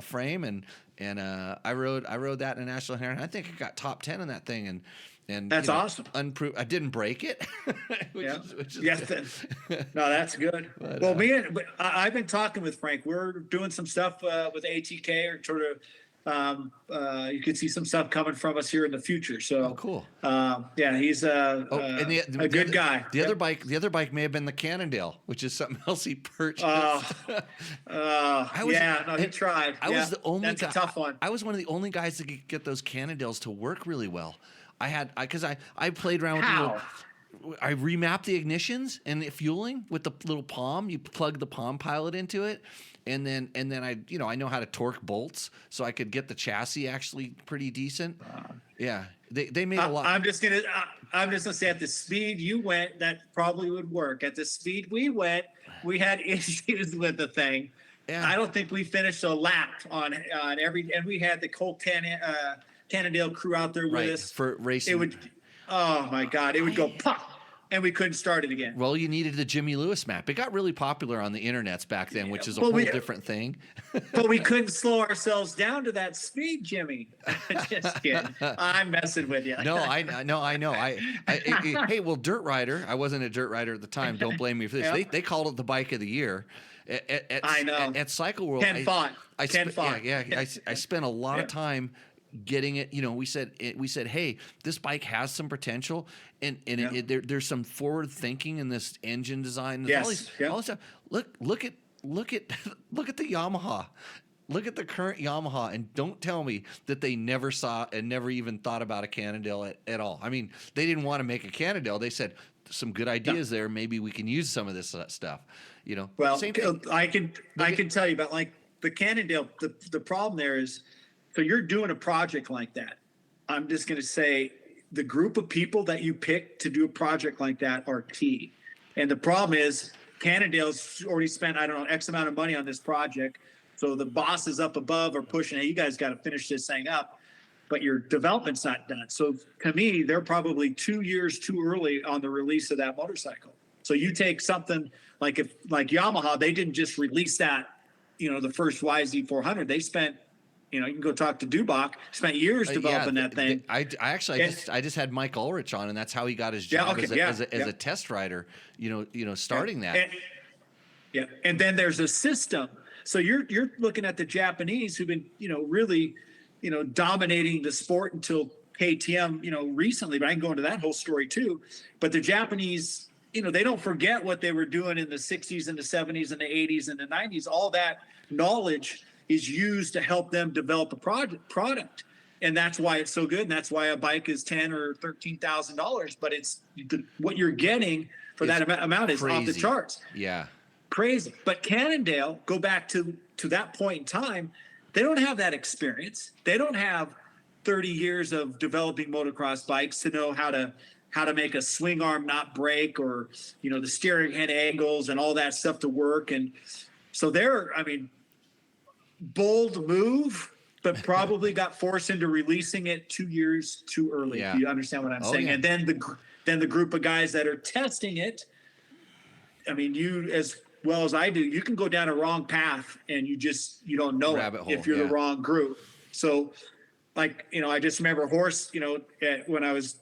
frame, and I rode that in a National Hare. I think I got top 10 in that thing, and that's awesome. I didn't break it. Which is no, that's good. But, I've been talking with Frank. We're doing some stuff with ATK, or sort of. You could see some stuff coming from us here in the future. So cool. He's a good guy. The other bike may have been the Cannondale, which is something else he purchased. He tried. I was the only That's guy, a tough one. I was one of the only guys that could get those Cannondales to work really well. Because I played around with I remapped the ignitions and the fueling with the little palm. You plug the Palm Pilot into it. And then I know how to torque bolts, so I could get the chassis actually pretty decent. They made a lot. I'm just gonna say, at the speed you went, that probably would work. At the speed we went, we had issues with the thing. Yeah. I don't think we finished a lap on every, and we had the whole Cannondale crew out there with us for racing. It would, oh my God, it would go pop. And we couldn't start it again. Well, you needed the Jimmy Lewis map. It got really popular on the internets back then, which is a whole different thing. But we couldn't slow ourselves down to that speed, Jimmy. Just kidding. I'm messing with you. No, I know. Hey, well, Dirt Rider. I wasn't a Dirt Rider at the time. Don't blame me for this. Yep. They called it the bike of the year. I know. At Cycle World. Ken Font. I spent a lot of time getting it. We said, hey, this bike has some potential, and there's some forward thinking in this engine design. All this stuff. Look at the Yamaha. Look at the current Yamaha, and don't tell me that they never saw and never even thought about a Cannondale at all. I mean, they didn't want to make a Cannondale. They said, some good ideas there. Maybe we can use some of this stuff. Well, same thing. I can tell you about, like, the Cannondale. The problem there is, so you're doing a project like that. I'm just going to say the group of people that you pick to do a project like that are key. And the problem is Cannondale's already spent, I don't know, X amount of money on this project. So the bosses up above are pushing, hey, you guys got to finish this thing up, but your development's not done. So to me, they're probably 2 years too early on the release of that motorcycle. So you take something like Yamaha, they didn't just release that, the first YZ400. They spent, you can go talk to Dubach. Spent years developing that thing. I just had Mike Ulrich on, and that's how he got his job as a test rider. Starting that. And then there's a system. So you're looking at the Japanese who've been really dominating the sport until KTM recently. But I can go into that whole story too. But the Japanese, they don't forget what they were doing in the 60s and the 70s and the 80s and the 90s. All that knowledge is used to help them develop a product, and that's why it's so good, and that's why a bike is $10,000 or $13,000. But it's what you're getting for that amount is crazy. Off the charts. Yeah, crazy. But Cannondale, go back to that point in time, they don't have that experience. They don't have 30 years of developing motocross bikes to know how to make a swing arm not break, or the steering head angles and all that stuff to work. And so bold move, but probably got forced into releasing it 2 years too early. Yeah. You understand what I'm saying? Yeah. And then the group of guys that are testing it, you, as well as I do, you can go down a wrong path and you don't know it if you're the wrong group. So like, I just remember Horse, when I was,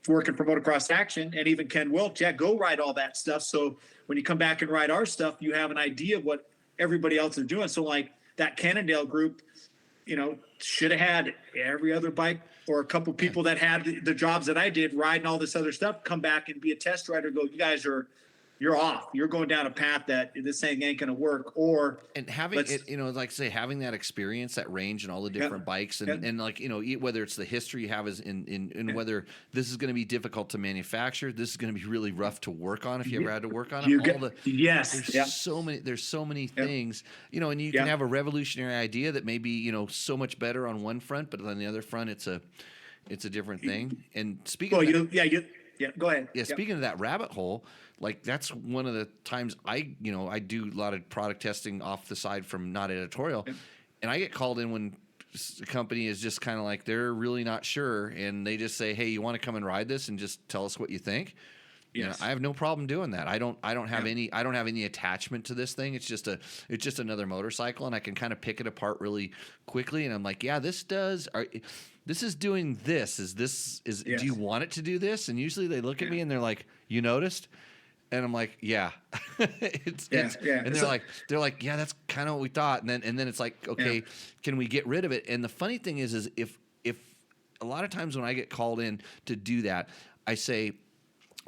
working for Motocross Action, and even Ken Wilkes, yeah, go ride all that stuff. So when you come back and ride our stuff, you have an idea of what everybody else is doing. So like that Cannondale group, should have had every other bike or a couple people that had the jobs that I did riding all this other stuff, come back and be a test rider, go, you guys you're off. You're going down a path that this thing ain't going to work. Or and having it, like say having that experience, that range, and all the different bikes, and like whether it's the history you have is in whether this is going to be difficult to manufacture, this is going to be really rough to work on if you ever had to work on it. There's so many things, and you can have a revolutionary idea that may be so much better on one front, but on the other front it's a different thing. And speaking, go ahead. Yeah, speaking of that rabbit hole, like that's one of the times I do a lot of product testing off the side from not editorial, and I get called in when a company is just kind of like they're really not sure, and they just say, "Hey, you want to come and ride this and just tell us what you think?" Yes. I have no problem doing that. I don't have any attachment to this thing. It's just another motorcycle, and I can kind of pick it apart really quickly. And I'm like, yeah, this is doing this. Do you want it to do this? And usually they look at me and they're like, you noticed? And I'm like, yeah. And they're like, yeah, that's kind of what we thought. And then it's like, okay, can we get rid of it? And the funny thing is if a lot of times when I get called in to do that, I say,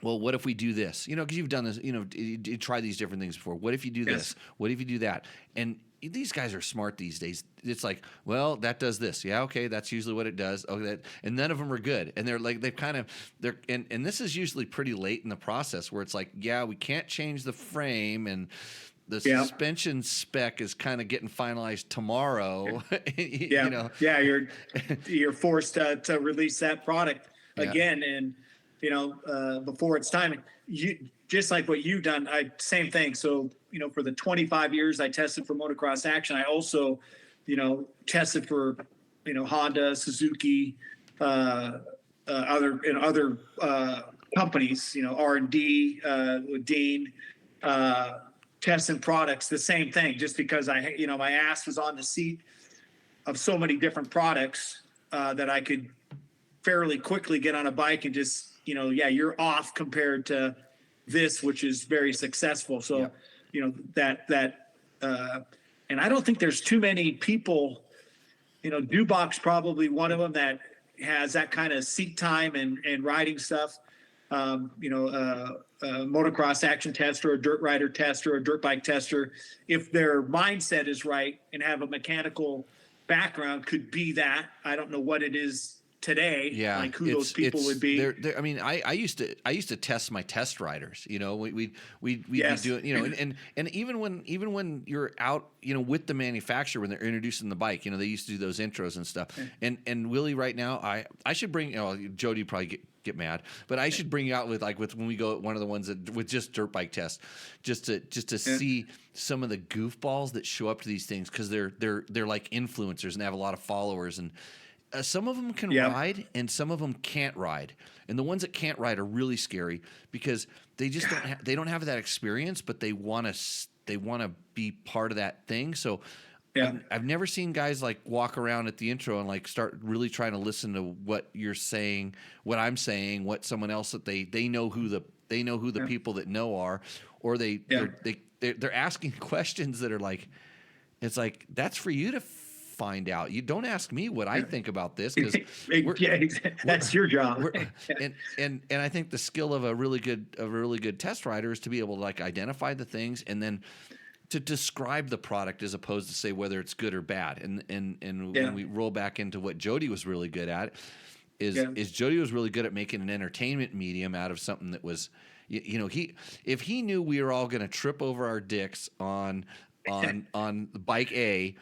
well, what if we do this? Because you've done this, you try these different things before. What if you do this? What if you do that? And these guys are smart these days. It's like, well, that does this. Yeah, okay, that's usually what it does. Okay, and none of them are good. And they're like, and this is usually pretty late in the process where it's like, yeah, we can't change the frame, and the suspension spec is kind of getting finalized tomorrow. You're forced to release that product again, and before it's time. You just like what you've done. Same thing. So for the 25 years I tested for Motocross Action, I also tested for Honda, Suzuki, other companies, R&D with Dean, testing products. The same thing. Just because my ass was on the seat of so many different products that I could fairly quickly get on a bike and just you're off compared to this, which is very successful. So and I don't think there's too many people, Dubach's probably one of them that has that kind of seat time and riding stuff. Motocross Action tester, a dirt rider tester, a dirt bike tester, if their mindset is right and have a mechanical background, could be that. I don't know what it is today, like who those people would be. I used to test my test riders. We'd be doing, and even when you're out, with the manufacturer when they're introducing the bike, they used to do those intros and stuff. And Willie, right now, I should bring, Jody probably get mad, but I should bring you out with when we go one of the ones with just dirt bike tests, just to see some of the goofballs that show up to these things, because they're like influencers and they have a lot of followers, and some of them can ride and some of them can't ride. And the ones that can't ride are really scary because they just don't have that experience, but they want to be part of that thing. So I've never seen guys like walk around at the intro and like start really trying to listen to what you're saying, what I'm saying, what someone else that they know who the people that know are, or they're asking questions that are like, it's like, that's for you to find out. You don't ask me what I think about this, because that's your job. and I think the skill of a really good test rider is to be able to like identify the things and then to describe the product as opposed to say whether it's good or bad. And when we roll back into what Jody was really good at is Jody was really good at making an entertainment medium out of something that was, if he knew we were all going to trip over our dicks on bike A,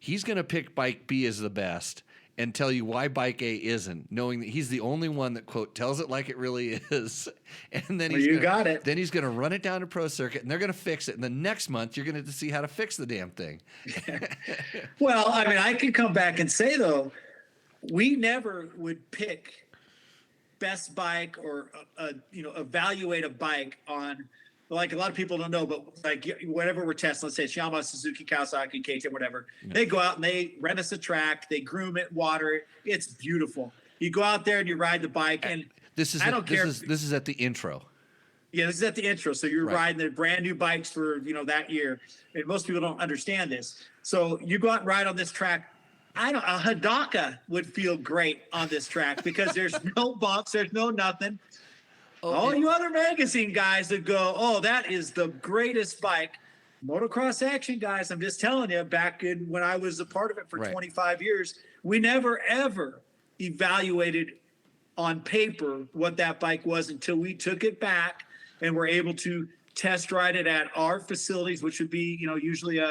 he's going to pick bike B as the best and tell you why bike A isn't, knowing that he's the only one that, quote, tells it like it really is. And then then he's going to run it down to pro circuit and they're going to fix it. And the next month you're going to see how to fix the damn thing. Well, I mean, I could come back and say, though, we never would pick best bike or, evaluate a bike on like a lot of people don't know, but like whatever we're testing, let's say it's Yamaha, Suzuki, Kawasaki, KTM, whatever. Yeah. They go out and they rent us a track, they groom it, water it. It's beautiful. You go out there and you ride the bike, and this is at the intro. Yeah, this is at the intro. So you're riding the brand new bikes for that year, and most people don't understand this. So you go out and ride on this track. A Hidaka would feel great on this track because there's no bumps, there's no nothing. All you other magazine guys that go, oh, that is the greatest bike. Motocross action guys, I'm just telling you, back in when I was a part of it for 25 years, we never, ever evaluated on paper what that bike was until we took it back and were able to test ride it at our facilities, which would be, usually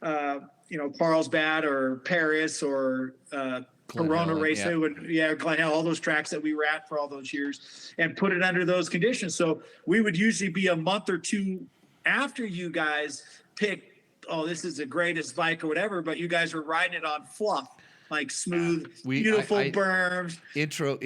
Carlsbad or Paris or Corona Raceway, Glen Helen, all those tracks that we were at for all those years, and put it under those conditions. So we would usually be a month or two after you guys pick, this is the greatest bike or whatever, but you guys were riding it on fluff, like smooth, beautiful berms. Intro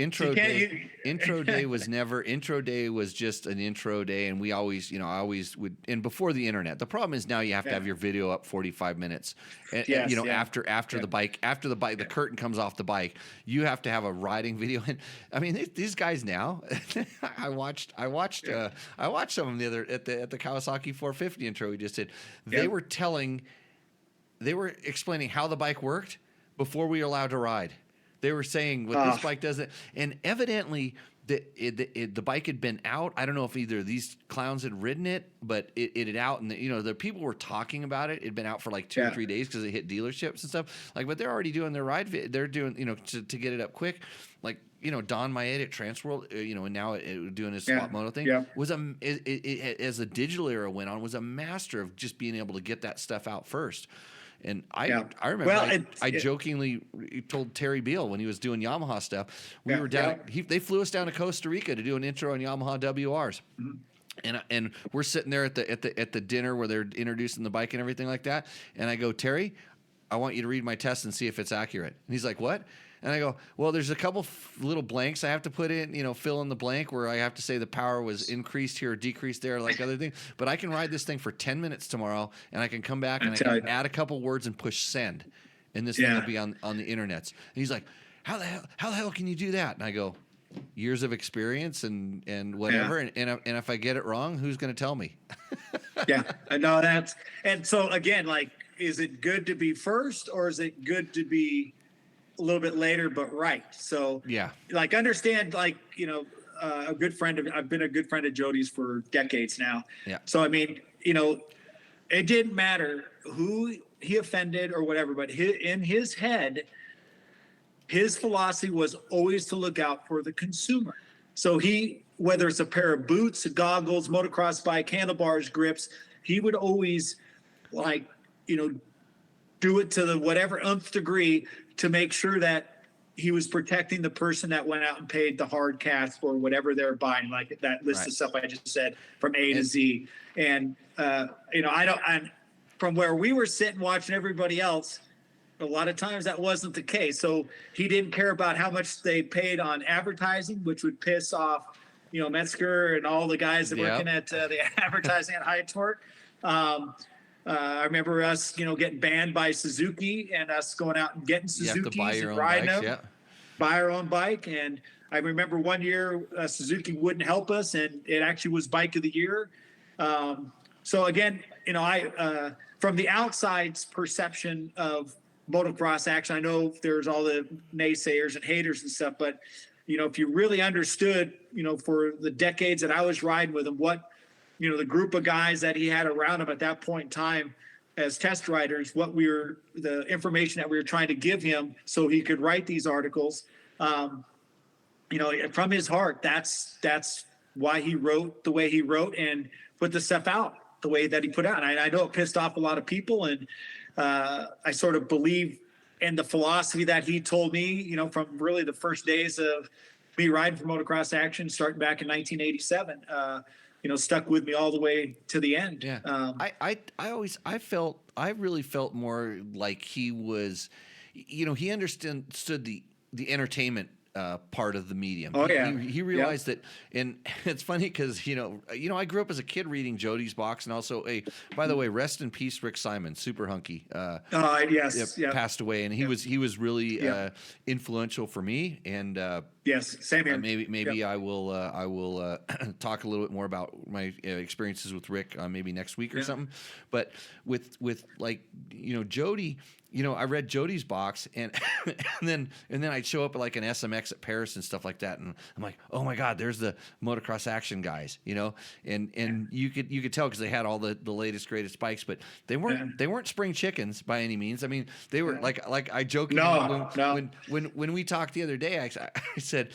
day was just an intro day, and we always, I always would. And before the internet, the problem is now you have to have your video up 45 minutes. And, after the bike, the curtain comes off the bike, you have to have a riding video. And I mean, these guys now, I watched some of them the other at the Kawasaki 450 intro we just did. They were explaining how the bike worked before we were allowed to ride. They were saying what this bike does, and evidently the bike had been out. I don't know if either of these clowns had ridden it, but it had out, and the people were talking about it. It'd been out for like 2 or 3 days because it hit dealerships and stuff. Like, but they're already doing their ride. They're doing to get it up quick. Like Don Maeda at Transworld, and now doing his swap moto thing was as the digital era went on, was a master of just being able to get that stuff out first. And I remember I jokingly told Terry Beal when he was doing Yamaha stuff, we were down. They flew us down to Costa Rica to do an intro on Yamaha WRs, and we're sitting there at the dinner where they're introducing the bike and everything like that. And I go, Terry, I want you to read my test and see if it's accurate. And he's like, what? And I go, well, there's a couple little blanks I have to put in, fill in the blank where I have to say the power was increased here or decreased there, like other things. But I can ride this thing for 10 minutes tomorrow, and I can come back and I can add a couple words and push send, and this thing will be on the internets. And he's like, how the hell can you do that? And I go, years of experience and whatever. And if I get it wrong, who's going to tell me? I know that's. And so again, like, is it good to be first, or is it good to be a little bit later, but right? So like, understand, like, I've been a good friend of Jody's for decades now. So I mean, it didn't matter who he offended or whatever, but in his head, his philosophy was always to look out for the consumer. So whether it's a pair of boots, goggles, motocross bike, handlebars, grips, he would always, like, do it to the whatever nth degree to make sure that he was protecting the person that went out and paid the hard cash for whatever they're buying, like that list of stuff I just said from A to Z. And, from where we were sitting watching everybody else, a lot of times that wasn't the case. So he didn't care about how much they paid on advertising, which would piss off, Metzger and all the guys that working at the advertising at High Torque. I remember us, getting banned by Suzuki and us going out and getting Suzukis and riding them, buy our own bike. And I remember one year Suzuki wouldn't help us, and it actually was Bike of the Year. So again, I from the outside's perception of motocross action, I know there's all the naysayers and haters and stuff, but if you really understood, for the decades that I was riding with him, what the group of guys that he had around him at that point in time as test riders, the information that we were trying to give him so he could write these articles, from his heart. That's why he wrote the way he wrote and put the stuff out the way that he put out. And I know it pissed off a lot of people, and I sort of believe in the philosophy that he told me, from really the first days of me riding for motocross action, starting back in 1987. Stuck with me all the way to the end. Yeah. I really felt more like he was, he understood the entertainment part of the medium. Oh, yeah. He realized that, and it's funny because I grew up as a kid reading Jody's box, and also, by the way, rest in peace, Rick Simon, super hunky. Yes, passed away, and he was really influential for me. And yes, same here. Maybe I will talk a little bit more about my experiences with Rick maybe next week or something. But with Jody. I read Jody's box, and and then I'd show up at like an SMX at Paris and stuff like that, and I'm like, oh my God, there's the motocross action guys, and you could tell because they had all the latest greatest bikes, but they weren't spring chickens by any means. I mean, they were like I joke. When we talked the other day, I said,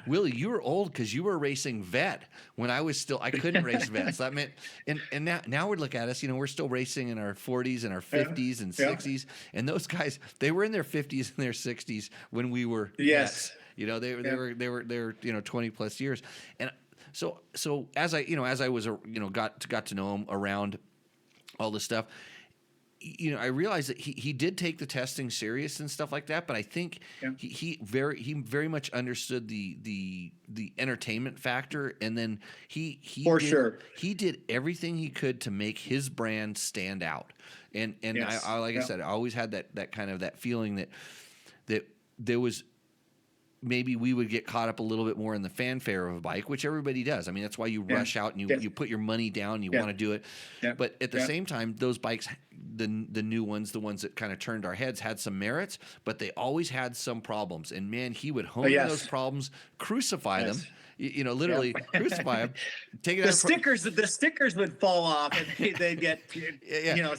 Willie, you were old because you were racing vet when I couldn't race vet. So that meant, and now we look at us, we're still racing in our 40s and our 50s and 60s. And those guys, they were in their 50s and their 60s when we were vets. They were 20 plus years. And so as I was got to know him around all this stuff, I realized that he did take the testing serious and stuff like that, but I think he very much understood the entertainment factor, and then he did everything he could to make his brand stand out. And I said, I always had that kind of that feeling that there was, maybe we would get caught up a little bit more in the fanfare of a bike, which everybody does. I mean, that's why you rush out and you put your money down and you want to do it. Yeah. But at the same time, those bikes, the new ones, the ones that kind of turned our heads, had some merits, but they always had some problems. And man, he would hone in those problems, crucify them. Literally crucify them. Take it. The stickers would fall off, and they'd get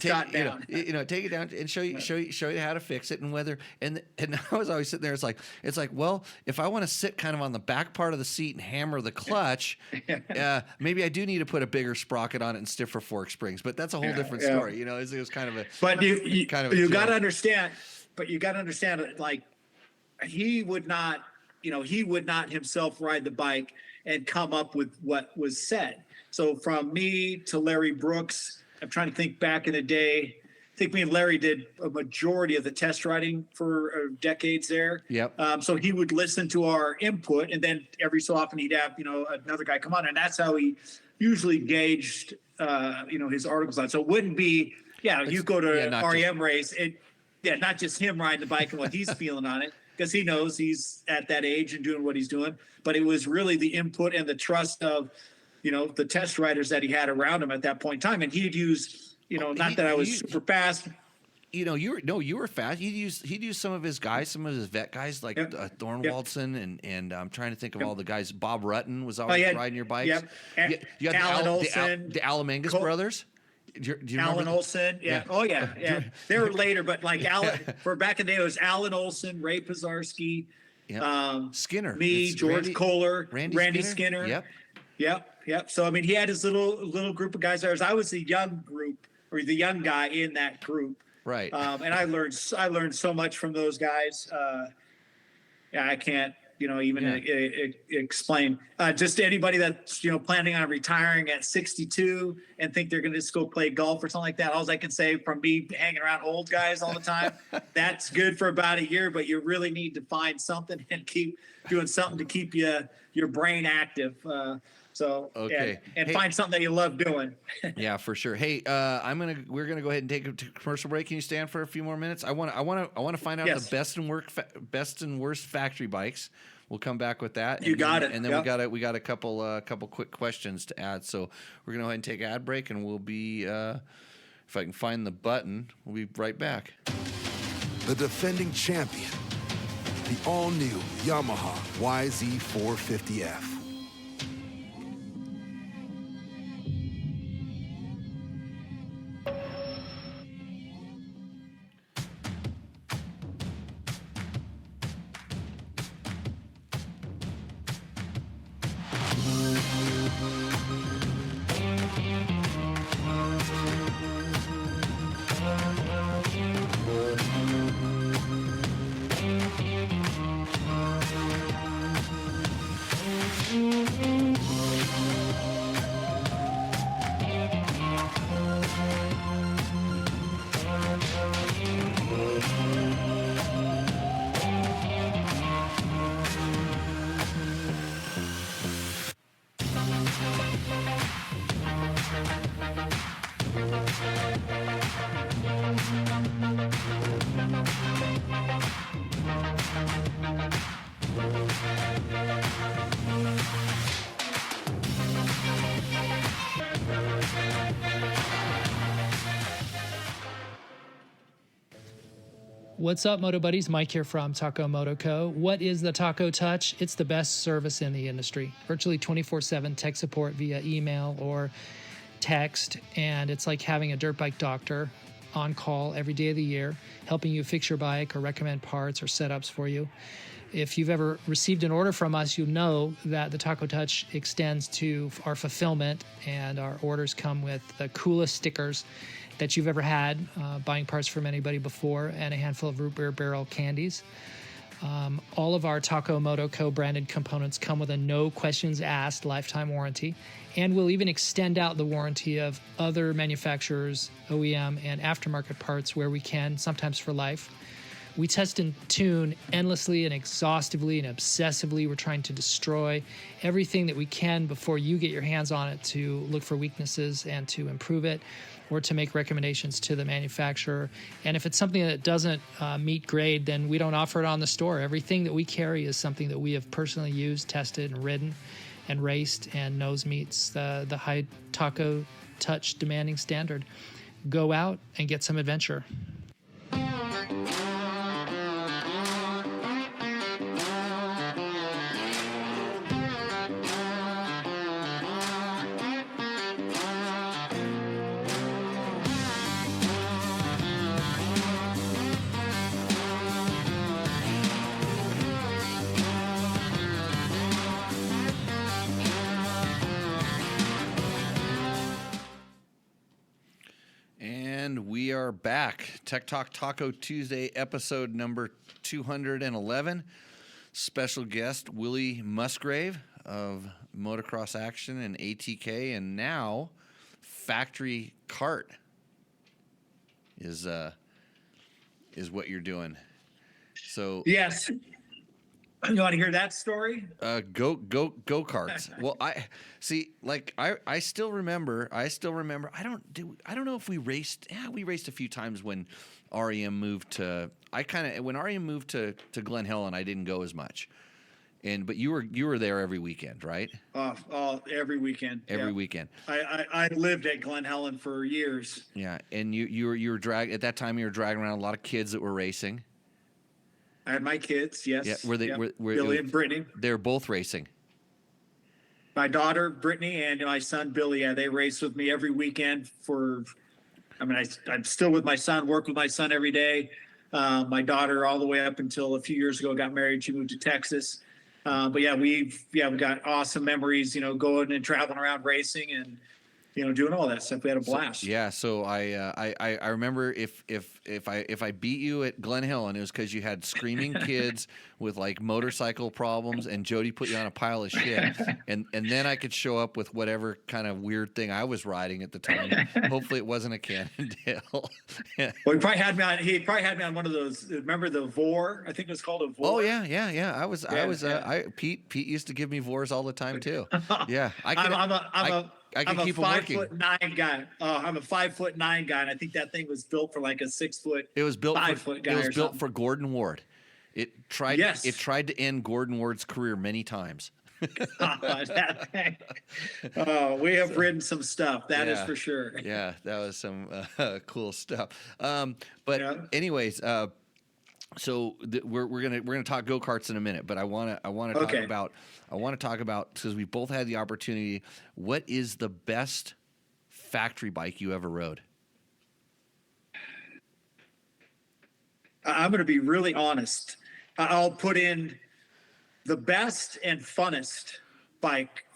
shot down. Take it down and show you how to fix it, and whether and I was always sitting there. It's like, well, if I want to sit kind of on the back part of the seat and hammer the clutch, maybe I do need to put a bigger sprocket on it and stiffer fork springs. But that's a whole different story. It was kind of a. But you got to understand. But you got to understand, like, he would not. He would not himself ride the bike and come up with what was said. So from me to Larry Brooks, I'm trying to think back in the day. I think me and Larry did a majority of the test riding for decades there. Yep. So he would listen to our input, and then every so often he'd have another guy come on, and that's how he usually gauged his articles on. So it wouldn't be you go to REM race, not just him riding the bike and what he's feeling on it, because he knows he's at that age and doing what he's doing. But it was really the input and the trust of, the test riders that he had around him at that point in time. And he'd use, not that I was super fast. You were fast. He'd use some of his guys, some of his vet guys, like Thornwaldson, and I'm trying to think of all the guys. Bob Rutten was always riding your bikes. Yep. You had Alan Olson, the Alamangas brothers. Do you Alan Olson, Oh yeah. They were later, but like Alan, for back in the day, it was Alan Olson, Ray Pizarski, Skinner, me, George Kohler, Randy Skinner. Yep. So I mean, he had his little group of guys there. I was the young group, or the young guy in that group, right? And I learned so much from those guys. I can't explain. Just anybody that's planning on retiring at 62 and think they're going to just go play golf or something like that. All I can say from me hanging around old guys all the time, that's good for about a year, but you really need to find something and keep doing something to keep your brain active. Find something that you love doing. Yeah, for sure. Hey, we're gonna go ahead and take a commercial break. Can you stand for a few more minutes? I want to find out the best and worst factory bikes. We'll come back with that. You got it. And then we got a couple quick questions to add. So we're gonna go ahead and take an ad break, and we'll be if I can find the button, we'll be right back. The defending champion, the all-new Yamaha YZ450F. What's up, Moto Buddies? Mike here from Taco Moto Co. What is the Taco Touch? It's the best service in the industry. Virtually 24/7 tech support via email or text, and it's like having a dirt bike doctor on call every day of the year, helping you fix your bike or recommend parts or setups for you. If you've ever received an order from us, you'll know that the Taco Touch extends to our fulfillment, and our orders come with the coolest stickers that you've ever had, buying parts from anybody before, and a handful of root beer barrel candies. All of our Taco Moto Co. branded components come with a no questions asked lifetime warranty, and we'll even extend out the warranty of other manufacturers, OEM, and aftermarket parts where we can, sometimes for life. We test and tune endlessly and exhaustively and obsessively. We're trying to destroy everything that we can before you get your hands on it to look for weaknesses and to improve it, or to make recommendations to the manufacturer. And if it's something that doesn't meet grade, then we don't offer it on the store. Everything that we carry is something that we have personally used, tested, and ridden, and raced, and knows meets the high Taco Touch demanding standard. Go out and get some adventure. And we are back. Tech Talk Taco Tuesday, episode number 211. Special guest Willy Musgrave of Motocross Action and ATK, and now Factory Kart is what you're doing. So Yes. You want to hear that story? Go karts. Well, I see. Like I still remember. I don't know if we raced. Yeah, we raced a few times when REM moved to. When REM moved to Glen Helen, I didn't go as much. But you were there every weekend, right? Every weekend. Every weekend. I lived at Glen Helen for years. Yeah, and you were at that time. You were dragging around a lot of kids that were racing. I had my kids, yes. Yeah, were Billy and Brittany. They're both racing. My daughter, Brittany, and my son, Billy, yeah, they race with me every weekend I'm still with my son, work with my son every day. My daughter, all the way up until a few years ago, got married. She moved to Texas. But yeah, we've got awesome memories, going and traveling around racing and, doing all that stuff. We had a blast. So I remember if I beat you at Glen Helen, it was because you had screaming kids with like motorcycle problems, and Jody put you on a pile of shit, and then I could show up with whatever kind of weird thing I was riding at the time. Hopefully it wasn't a Cannondale. Well, he probably had me on one of those. Remember the Vor? I think it was called a Vor. Oh yeah. Pete used to give me Vors all the time too. Yeah, I can keep them working. I'm a 5'9" guy. I'm a 5'9" guy, and I think that thing was built for like a 6 foot. It was built 5 foot guy. It was built for Gordon Ward. It tried to end Gordon Ward's career many times. That thing. We have ridden some stuff. That is for sure. Yeah, that was some cool stuff. Anyways. So we're gonna talk go-karts in a minute, but I want to talk about because we both had the opportunity. What is the best factory bike you ever rode? I'm going to be really honest. I'll put in the best and funnest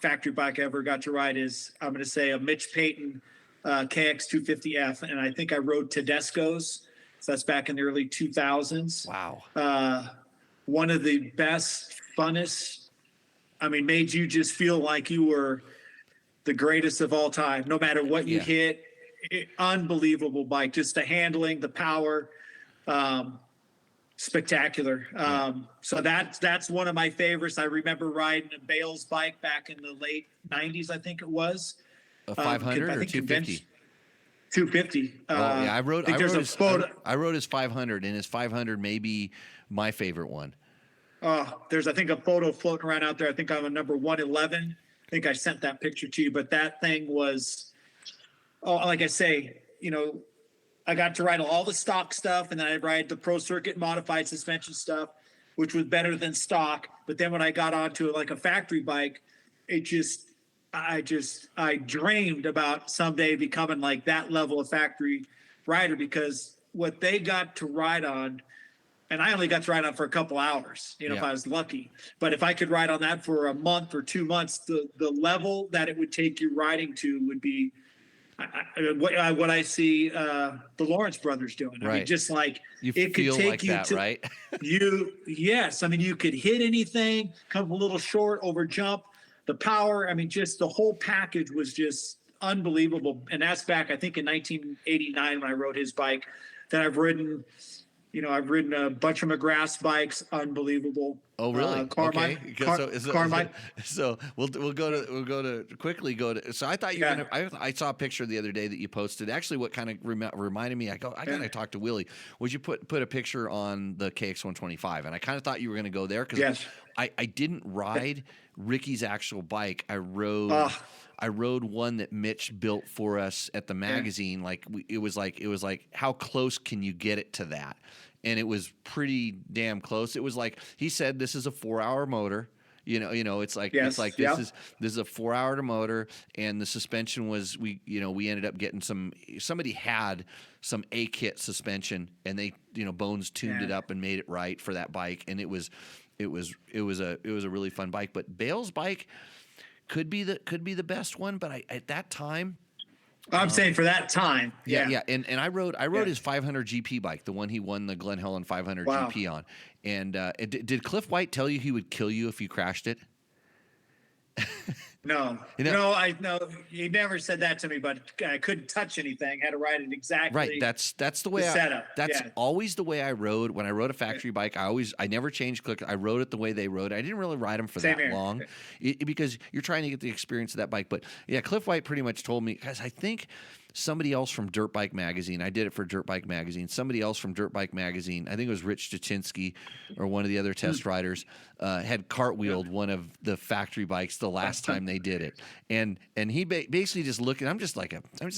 factory bike I ever got to ride is, I'm going to say, a Mitch Payton KX250F, and I think I rode Tedesco's. So that's back in the early 2000s. Wow. One of the best, funnest, made you just feel like you were the greatest of all time, no matter what you hit. Unbelievable bike. Just the handling, the power, spectacular. So that's one of my favorites. I remember riding a Bale's bike back in the late 90s, I think it was. A 500 or 250? 250. I rode his 500, and his 500 may be my favorite one. There's, I think, a photo floating around out there. I think I'm a number 111. I think I sent that picture to you, but that thing was, like I say, I got to ride all the stock stuff, and then I ride the pro circuit modified suspension stuff, which was better than stock. But then when I got onto like a factory bike, I dreamed about someday becoming like that level of factory rider, because what they got to ride on, and I only got to ride on for a couple hours, if I was lucky. But if I could ride on that for a month or 2 months, the level that it would take you riding to would be what I see the Lawrence brothers doing. Right. I mean, just like You it feel could take like you that, to right? yes. I mean, you could hit anything, come a little short, over jump, the power. I mean, just the whole package was just unbelievable. And that's back, I think, in 1989 when I rode his bike. Then I've ridden a bunch of McGrath's bikes, unbelievable. Oh, really? Carmike. So we'll quickly go to. So I thought you were gonna. I saw a picture the other day that you posted. Actually, what kind of reminded me, I gotta talk to Willy. Was you put a picture on the KX125, and I kind of thought you were gonna go there because I didn't ride Ricky's actual bike. I rode one that Mitch built for us at the magazine. It was like how close can you get it to that? And it was pretty damn close. It was like he said, this is a 4-hour motor. This is a 4-hour motor, and the suspension was we ended up getting somebody had some A-kit suspension, and they Bones tuned it up and made it right for that bike, and it was a really fun bike. But Bale's bike could be the best one, but at that time, I'm saying for that time, and I rode his 500 GP bike, the one he won the Glen Helen 500 GP on. And did Cliff White tell you he would kill you if you crashed it? No, he never said that to me, but I couldn't touch anything. Had to ride it exactly. Right. That's the way setup. That's always the way I rode. When I rode a factory bike, I never changed click. I rode it the way they rode. I didn't really ride them for that long because you're trying to get the experience of that bike. But yeah, Cliff White pretty much told me, because I think somebody else from Dirt Bike Magazine, I did it for Dirt Bike Magazine, somebody else from Dirt Bike Magazine, I think it was Rich Jaczynski or one of the other test riders, had cartwheeled one of the factory bikes the last time they did it. And he basically just looking, I'm just a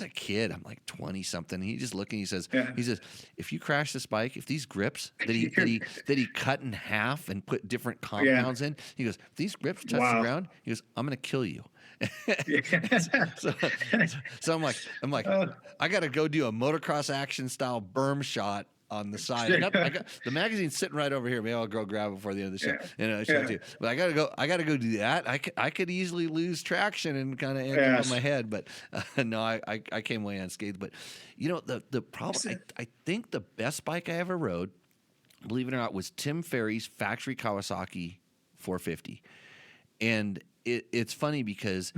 kid, I'm like 20 something. He just looking, he says, if you crash this bike, if these grips that he cut in half and put different compounds in, he goes, if these grips touch the ground, he goes, I'm going to kill you. so I'm like, I got to go do a motocross action style berm shot on the side. I got the magazine's sitting right over here. Maybe I'll go grab it before the end of the show. Too. But I gotta go do that. I could easily lose traction and kind of end up on my head. But no, I came away unscathed. But the problem, I think the best bike I ever rode, believe it or not, was Tim Ferry's factory Kawasaki 450, and it's funny because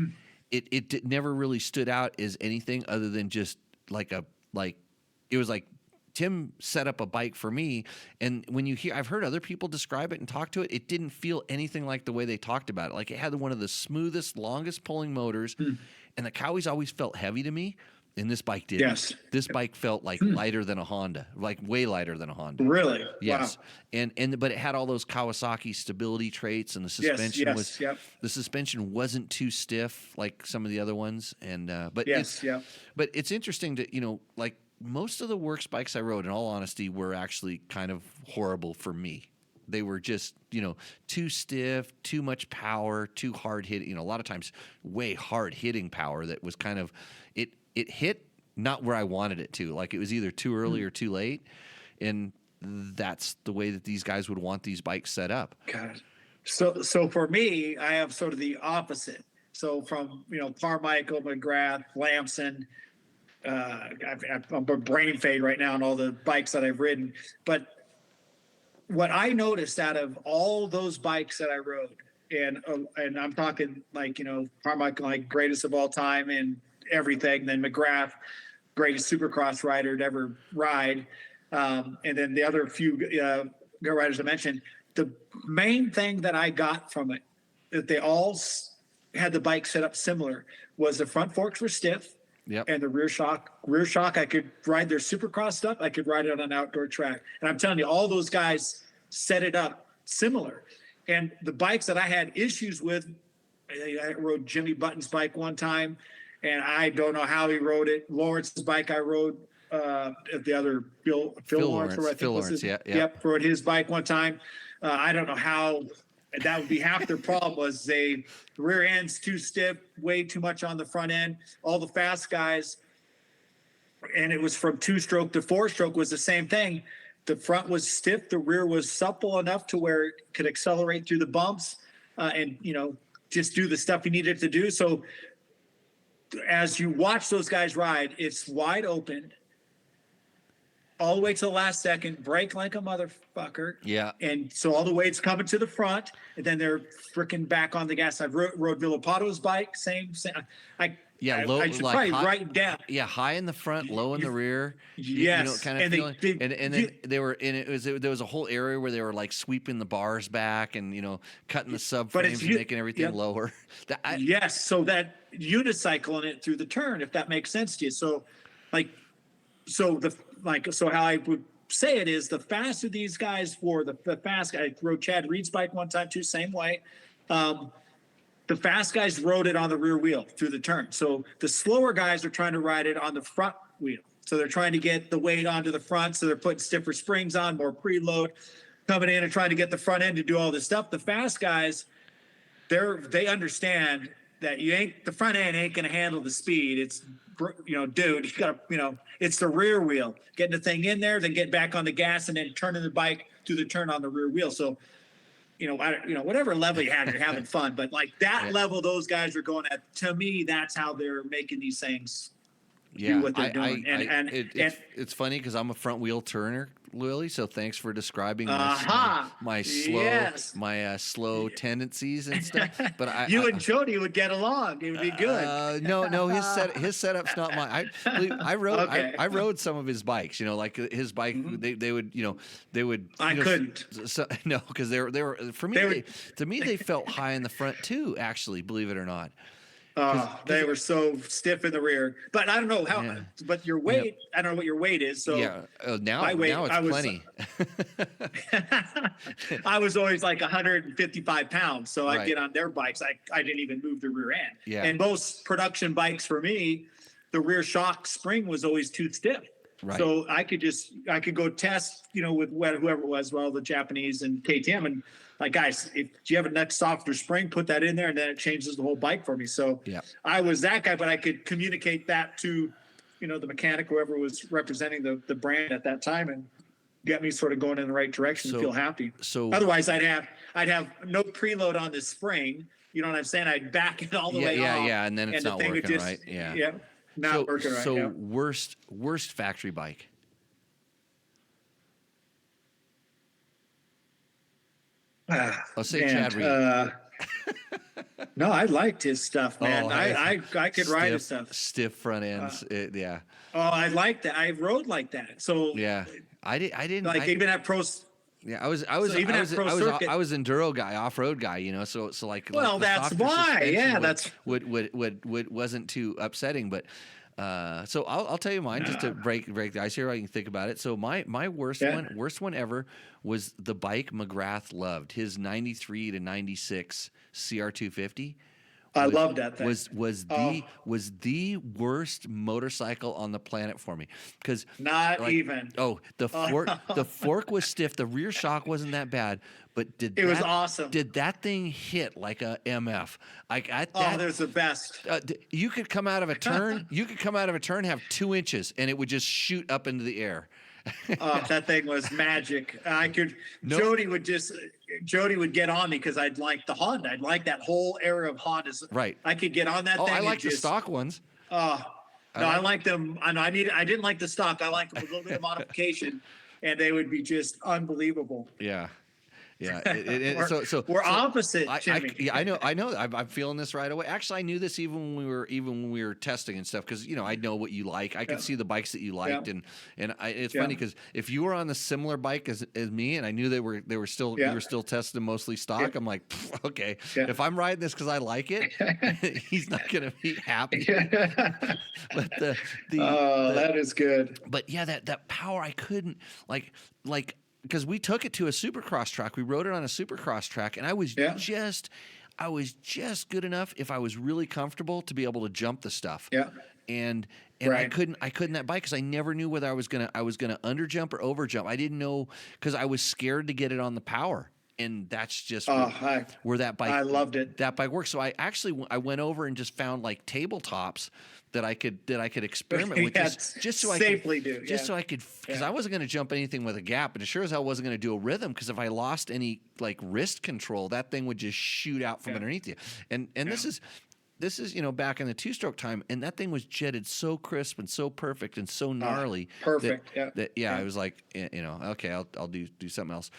it never really stood out as anything other than just it was like Tim set up a bike for me, and when I've heard other people describe it and talk to it, it didn't feel anything like the way they talked about it. Like it had one of the smoothest, longest pulling motors, and the Cowies always felt heavy to me, and this bike didn't. Yes. This bike felt like lighter than a Honda, like way lighter than a Honda. Really? Yes. Wow. But it had all those Kawasaki stability traits, and the suspension wasn't too stiff like some of the other ones. And but it's interesting to like most of the works bikes I rode, in all honesty, were actually kind of horrible for me. They were just, too stiff, too much power, too hard hitting, a lot of times way hard hitting power that was kind of it hit not where I wanted it to. Like it was either too early or too late. And that's the way that these guys would want these bikes set up. God. So for me, I have sort of the opposite. So from, Carmichael, McGrath, Lamson, I'm a brain fade right now on all the bikes that I've ridden. But what I noticed out of all those bikes that I rode, and I'm talking like, Carmichael, like greatest of all time and everything, then McGrath, greatest supercross rider to ever ride. And then the other few riders I mentioned, the main thing that I got from it, that they all had the bike set up similar, was the front forks were stiff. Yep. And the rear shock, I could ride their supercross stuff. I could ride it on an outdoor track. And I'm telling you, all those guys set it up similar. And the bikes that I had issues with, I rode Jimmy Button's bike one time, and I don't know how he rode it. Lawrence's bike I rode the other Phil Lawrence, or I think Phil was Lawrence, his, yeah. Yep, rode his bike one time. I don't know how that would be half their problem was the rear end's too stiff, way too much on the front end. All the fast guys, and it was from 2-stroke to 4-stroke was the same thing. The front was stiff, the rear was supple enough to where it could accelerate through the bumps, and just do the stuff you needed to do. So as you watch those guys ride, it's wide open all the way to the last second, brake like a motherfucker. Yeah. And so all the weight's coming to the front, and then they're freaking back on the gas. I've rode Villapato's bike, same. I should probably write it down. Yeah, high in the front, low in the rear. Yes, kind of feeling. And then they were in it. There was a whole area where they were like sweeping the bars back and cutting the subframes and making everything lower. Yes, so that unicycling it through the turn, if that makes sense to you. So, so how I would say it is, the faster these guys were, the fast guy. I rode Chad Reed's bike one time too, same way. The fast guys rode it on the rear wheel through the turn. So the slower guys are trying to ride it on the front wheel. So they're trying to get the weight onto the front. So they're putting stiffer springs on, more preload, coming in and trying to get the front end to do all this stuff. The fast guys, they understand that the front end ain't going to handle the speed. It's, dude, you got to, it's the rear wheel, getting the thing in there, then get back on the gas and then turning the bike through the turn on the rear wheel. So, whatever level you have, you're having fun. But like that level, those guys are going at. To me, that's how they're making these things do what they're doing. It's funny because I'm a front wheel turner, Willie. So thanks for describing my slow tendencies and stuff. But and Jody would get along. It would be good. No, his setup's not mine. I rode some of his bikes. Like his bike. Mm-hmm. They would. I couldn't. No, because they were for me. To me, they felt high in the front too. Actually, believe it or not. They were so stiff in the rear, but I don't know how. Yeah. But your weight, I don't know what your weight is. So now it's plenty. I was always like 155 pounds, so I'd get on their bikes. I didn't even move the rear end. Yeah. And most production bikes for me, the rear shock spring was always too stiff. Right. So I could go test, with whoever it was, the Japanese and KTM, and like, guys, if you have a next softer spring, put that in there, and then it changes the whole bike for me. So I was that guy, but I could communicate that to, the mechanic, whoever was representing the brand at that time, and get me sort of going in the right direction and feel happy. So otherwise, I'd have no preload on the spring. You know what I'm saying? I'd back it all the way off. Yeah, and then it's not working right. Yeah. Yeah. Not working right. So worst factory bike. I'll say Chad Reed. No, I liked his stuff, man. I could ride his stuff. Stiff front ends. Oh, I liked that. I rode like that. So yeah, I didn't like even at pros. Yeah, I was enduro guy, off road guy, so like. Well, that's why. Yeah, that's wasn't too upsetting, but. So I'll tell you mine just to break the ice here. I can think about it. So my worst one ever was the bike McGrath loved, his 93 to 96 CR250. I love that thing. Was the worst motorcycle on the planet for me because the fork was stiff. The rear shock wasn't that bad, but it was awesome. Did that thing hit like a MF? There's the best. You could come out of a turn. Have 2 inches, and it would just shoot up into the air. That thing was magic. Jody would get on me because I'd like the Honda. I'd like that whole era of Hondas. Right. I could get on that thing. I like the stock ones. I like them. I didn't like the stock. I like them with a little bit of modification, and they would be just unbelievable. Yeah. Yeah, we're opposite. I know. I'm feeling this right away. Actually, I knew this even when we were testing and stuff because I know what you like. I could see the bikes that you liked, and it's funny because if you were on the similar bike as me, and I knew they were still you were still testing mostly stock. I'm like, okay, if I'm riding this because I like it, he's not gonna be happy. But that is good. But yeah, that power I couldn't like. Because we took it to a supercross track. We rode it on a supercross track, and I was I was just good enough if I was really comfortable to be able to jump the stuff. Yeah. And Right. I couldn't that bike because I never knew whether I was gonna underjump or overjump. I didn't know because I was scared to get it on the power. And that's just where that bike. I loved it. That bike works. So I actually went over and just found like tabletops that I could experiment with, Yeah, just so safely I could do. just so I could, because I wasn't going to jump anything with a gap, and it sure as hell wasn't going to do a rhythm, because if I lost any like wrist control, that thing would just shoot out from underneath you. And this is back in the two-stroke time, and that thing was jetted so crisp and so perfect and so gnarly. Perfect. I was like, okay, I'll do something else.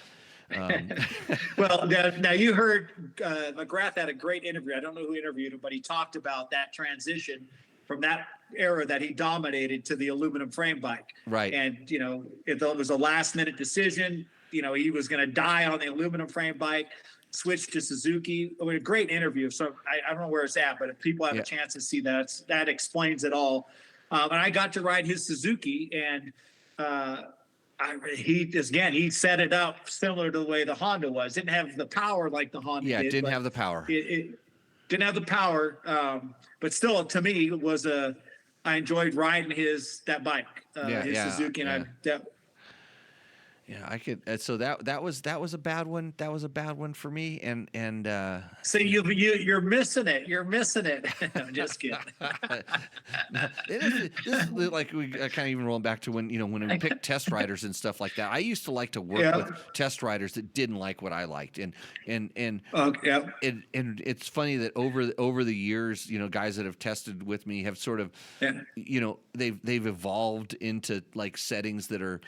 Well, now you heard McGrath had a great interview. I don't know who interviewed him, but he talked about that transition from that era that he dominated to the aluminum frame bike. Right. And, it was a last minute decision. He was going to die on the aluminum frame bike, switch to Suzuki. I mean, a great interview. So I don't know where it's at, but if people have a chance to see that explains it all. And I got to ride his Suzuki, and he set it up similar to the way the Honda was. Didn't have the power like the Honda did. Yeah, it didn't have the power. It didn't have the power, but still, to me, I enjoyed riding that bike, his Suzuki, and I could. So that was a bad one. That was a bad one for me. And so you're missing it. You're missing it. I'm just kidding. This is like we kind of even rolling back to when we picked test riders and stuff like that. I used to like to work with test riders that didn't like what I liked, and it's funny that over the years, guys that have tested with me have sort of, they've evolved into like settings that are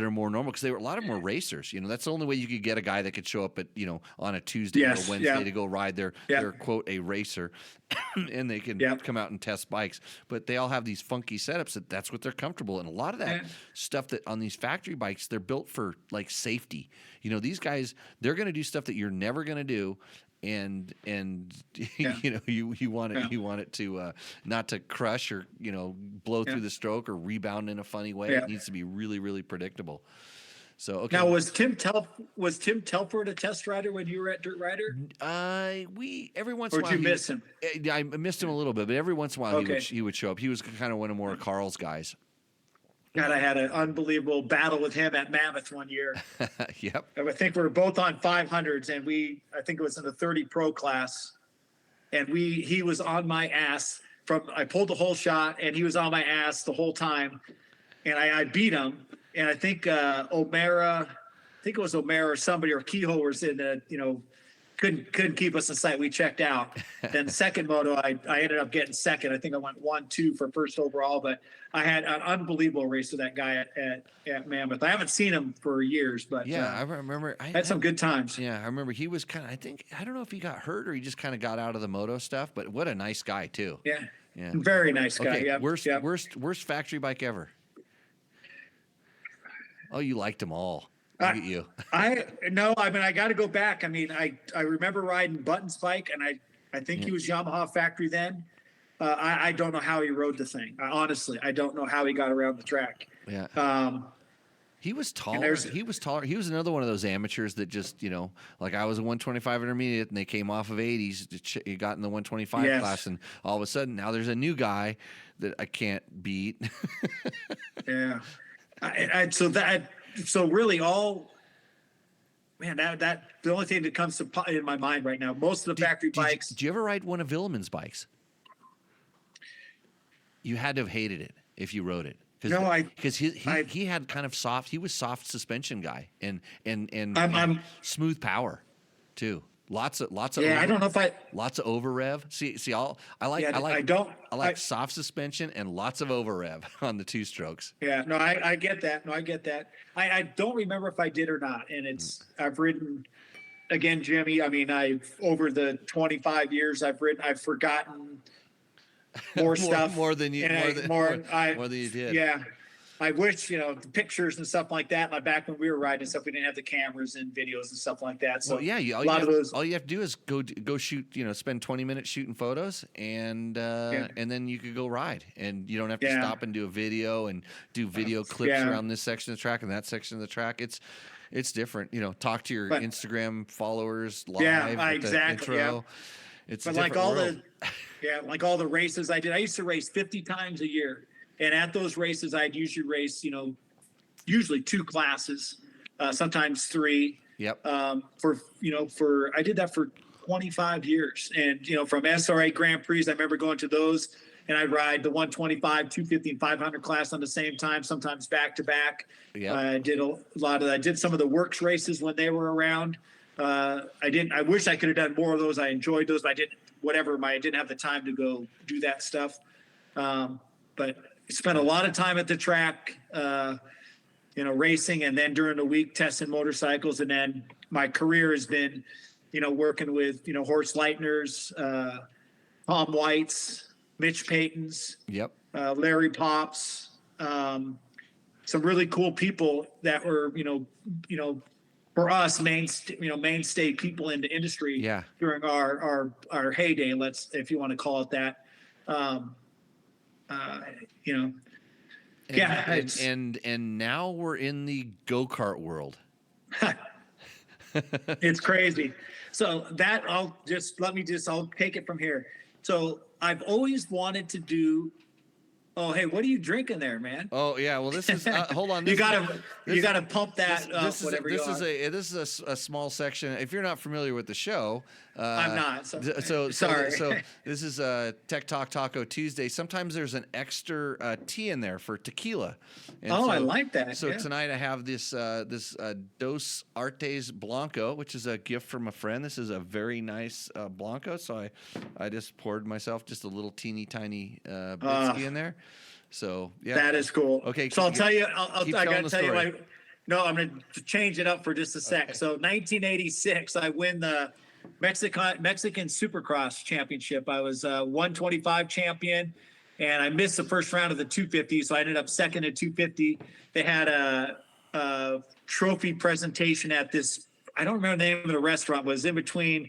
more normal, because they were a lot of them were racers. That's the only way you could get a guy that could show up at on a Tuesday or a Wednesday to go ride their quote a racer, and they can come out and test bikes. But they all have these funky setups that's what they're comfortable in. A lot of that stuff that on these factory bikes, they're built for like safety. These guys, they're going to do stuff that you're never going to do. And you want it to not to crush or blow through the stroke or rebound in a funny way. It needs to be really, really predictable. So okay. Now, was Tim Telford a test rider when you were at Dirt Rider? Every once in a while. Or did you miss him? I missed him a little bit, but every once in a while he would show up. He was kind of one of more of Carl's guys. God, I had an unbelievable battle with him at Mammoth one year. Yep. I think we were both on 500s, and I think it was in the 30 Pro class, and he was on my ass I pulled the whole shot, and he was on my ass the whole time, and I beat him. And I think O'Mara or somebody, or Kehoe was in the, couldn't keep us in sight. We checked out. Then second moto, I ended up getting second. I think I went 1-2 for first overall, but I had an unbelievable race with that guy at Mammoth. I haven't seen him for years, but I remember I had some good times. Yeah, I remember he was I don't know if he got hurt or he just kind of got out of the moto stuff, but what a nice guy too. Yeah. Yeah. Very nice guy. Okay. Yeah. Worst factory bike ever. Oh, you liked them all. Look at you. I got to go back. I mean, I remember riding Button's bike, and I think he was Yamaha factory then. I don't know how he rode the thing. Honestly, I don't know how he got around the track. Yeah. He was taller. He was taller. He was another one of those amateurs that just, like I was a 125 intermediate, and they came off of 80s. He got in the 125 class, and all of a sudden now there's a new guy that I can't beat. Yeah. So really all, man, that the only thing that comes in my mind right now, most of the factory bikes. Did you ever ride one of Villeman's bikes? You had to have hated it if you rode it. Because he had kind of soft. He was soft suspension guy and smooth power, too. Lots of I don't know if lots of over rev. I like soft suspension and lots of over rev on the two strokes. Yeah, no, I get that. I don't remember if I did or not. And I've ridden again, Jimmy. I mean, over the 25 years I've forgotten more stuff more than you did. Yeah. I wish, the pictures and stuff like that. Like back when we were riding and stuff, we didn't have the cameras and videos and stuff like that. So all you have to do is go shoot, spend 20 minutes shooting photos, and then you could go ride, and you don't have to stop and do a video and do video clips around this section of the track and that section of the track. It's different. Talk to your Instagram followers live. Yeah, exactly. The intro. It's But a like different all world. like all the races I did, I used to race 50 times a year. And at those races, I'd usually race, usually 2 classes, sometimes 3. Yep. I did that for 25 years. And, from SRA Grand Prix, I remember going to those and I'd ride the 125, 250, and 500 class on the same time, sometimes back to back. Yep. I did a lot of that. I did some of the works races when they were around. I wish I could have done more of those. I enjoyed those, but I didn't have the time to go do that stuff. But I spent a lot of time at the track, racing, and then during the week testing motorcycles. And then my career has been, working with, Horst Leitners, Tom Whites, Mitch Paytons, Yep. Larry Pops, some really cool people that were, for us mainstay people in the industry Yeah. during our heyday, if you want to call it that. And now we're in the go-kart world. It's crazy. So that I'll take it from here. So I've always wanted to do. Oh, hey, what are you drinking there, man? Oh yeah, well this is hold on. You gotta pump that up. This is a small section. If you're not familiar with the show, I'm not. So sorry. So this is Tech Talk Taco Tuesday. Sometimes there's an extra tea in there for tequila. And I like that. So tonight I have this Dos Artes Blanco, which is a gift from a friend. This is a very nice Blanco. So I just poured myself just a little teeny tiny whiskey in there. So yeah, that is cool. Okay, so I'll tell you. I gotta tell you. I'm going to change it up for just a sec. Okay. So 1986, I win the Mexican Supercross Championship. I was 125 champion, and I missed the first round of the 250, so I ended up second at 250. They had a trophy presentation at this. I don't remember the name of the restaurant. It was in between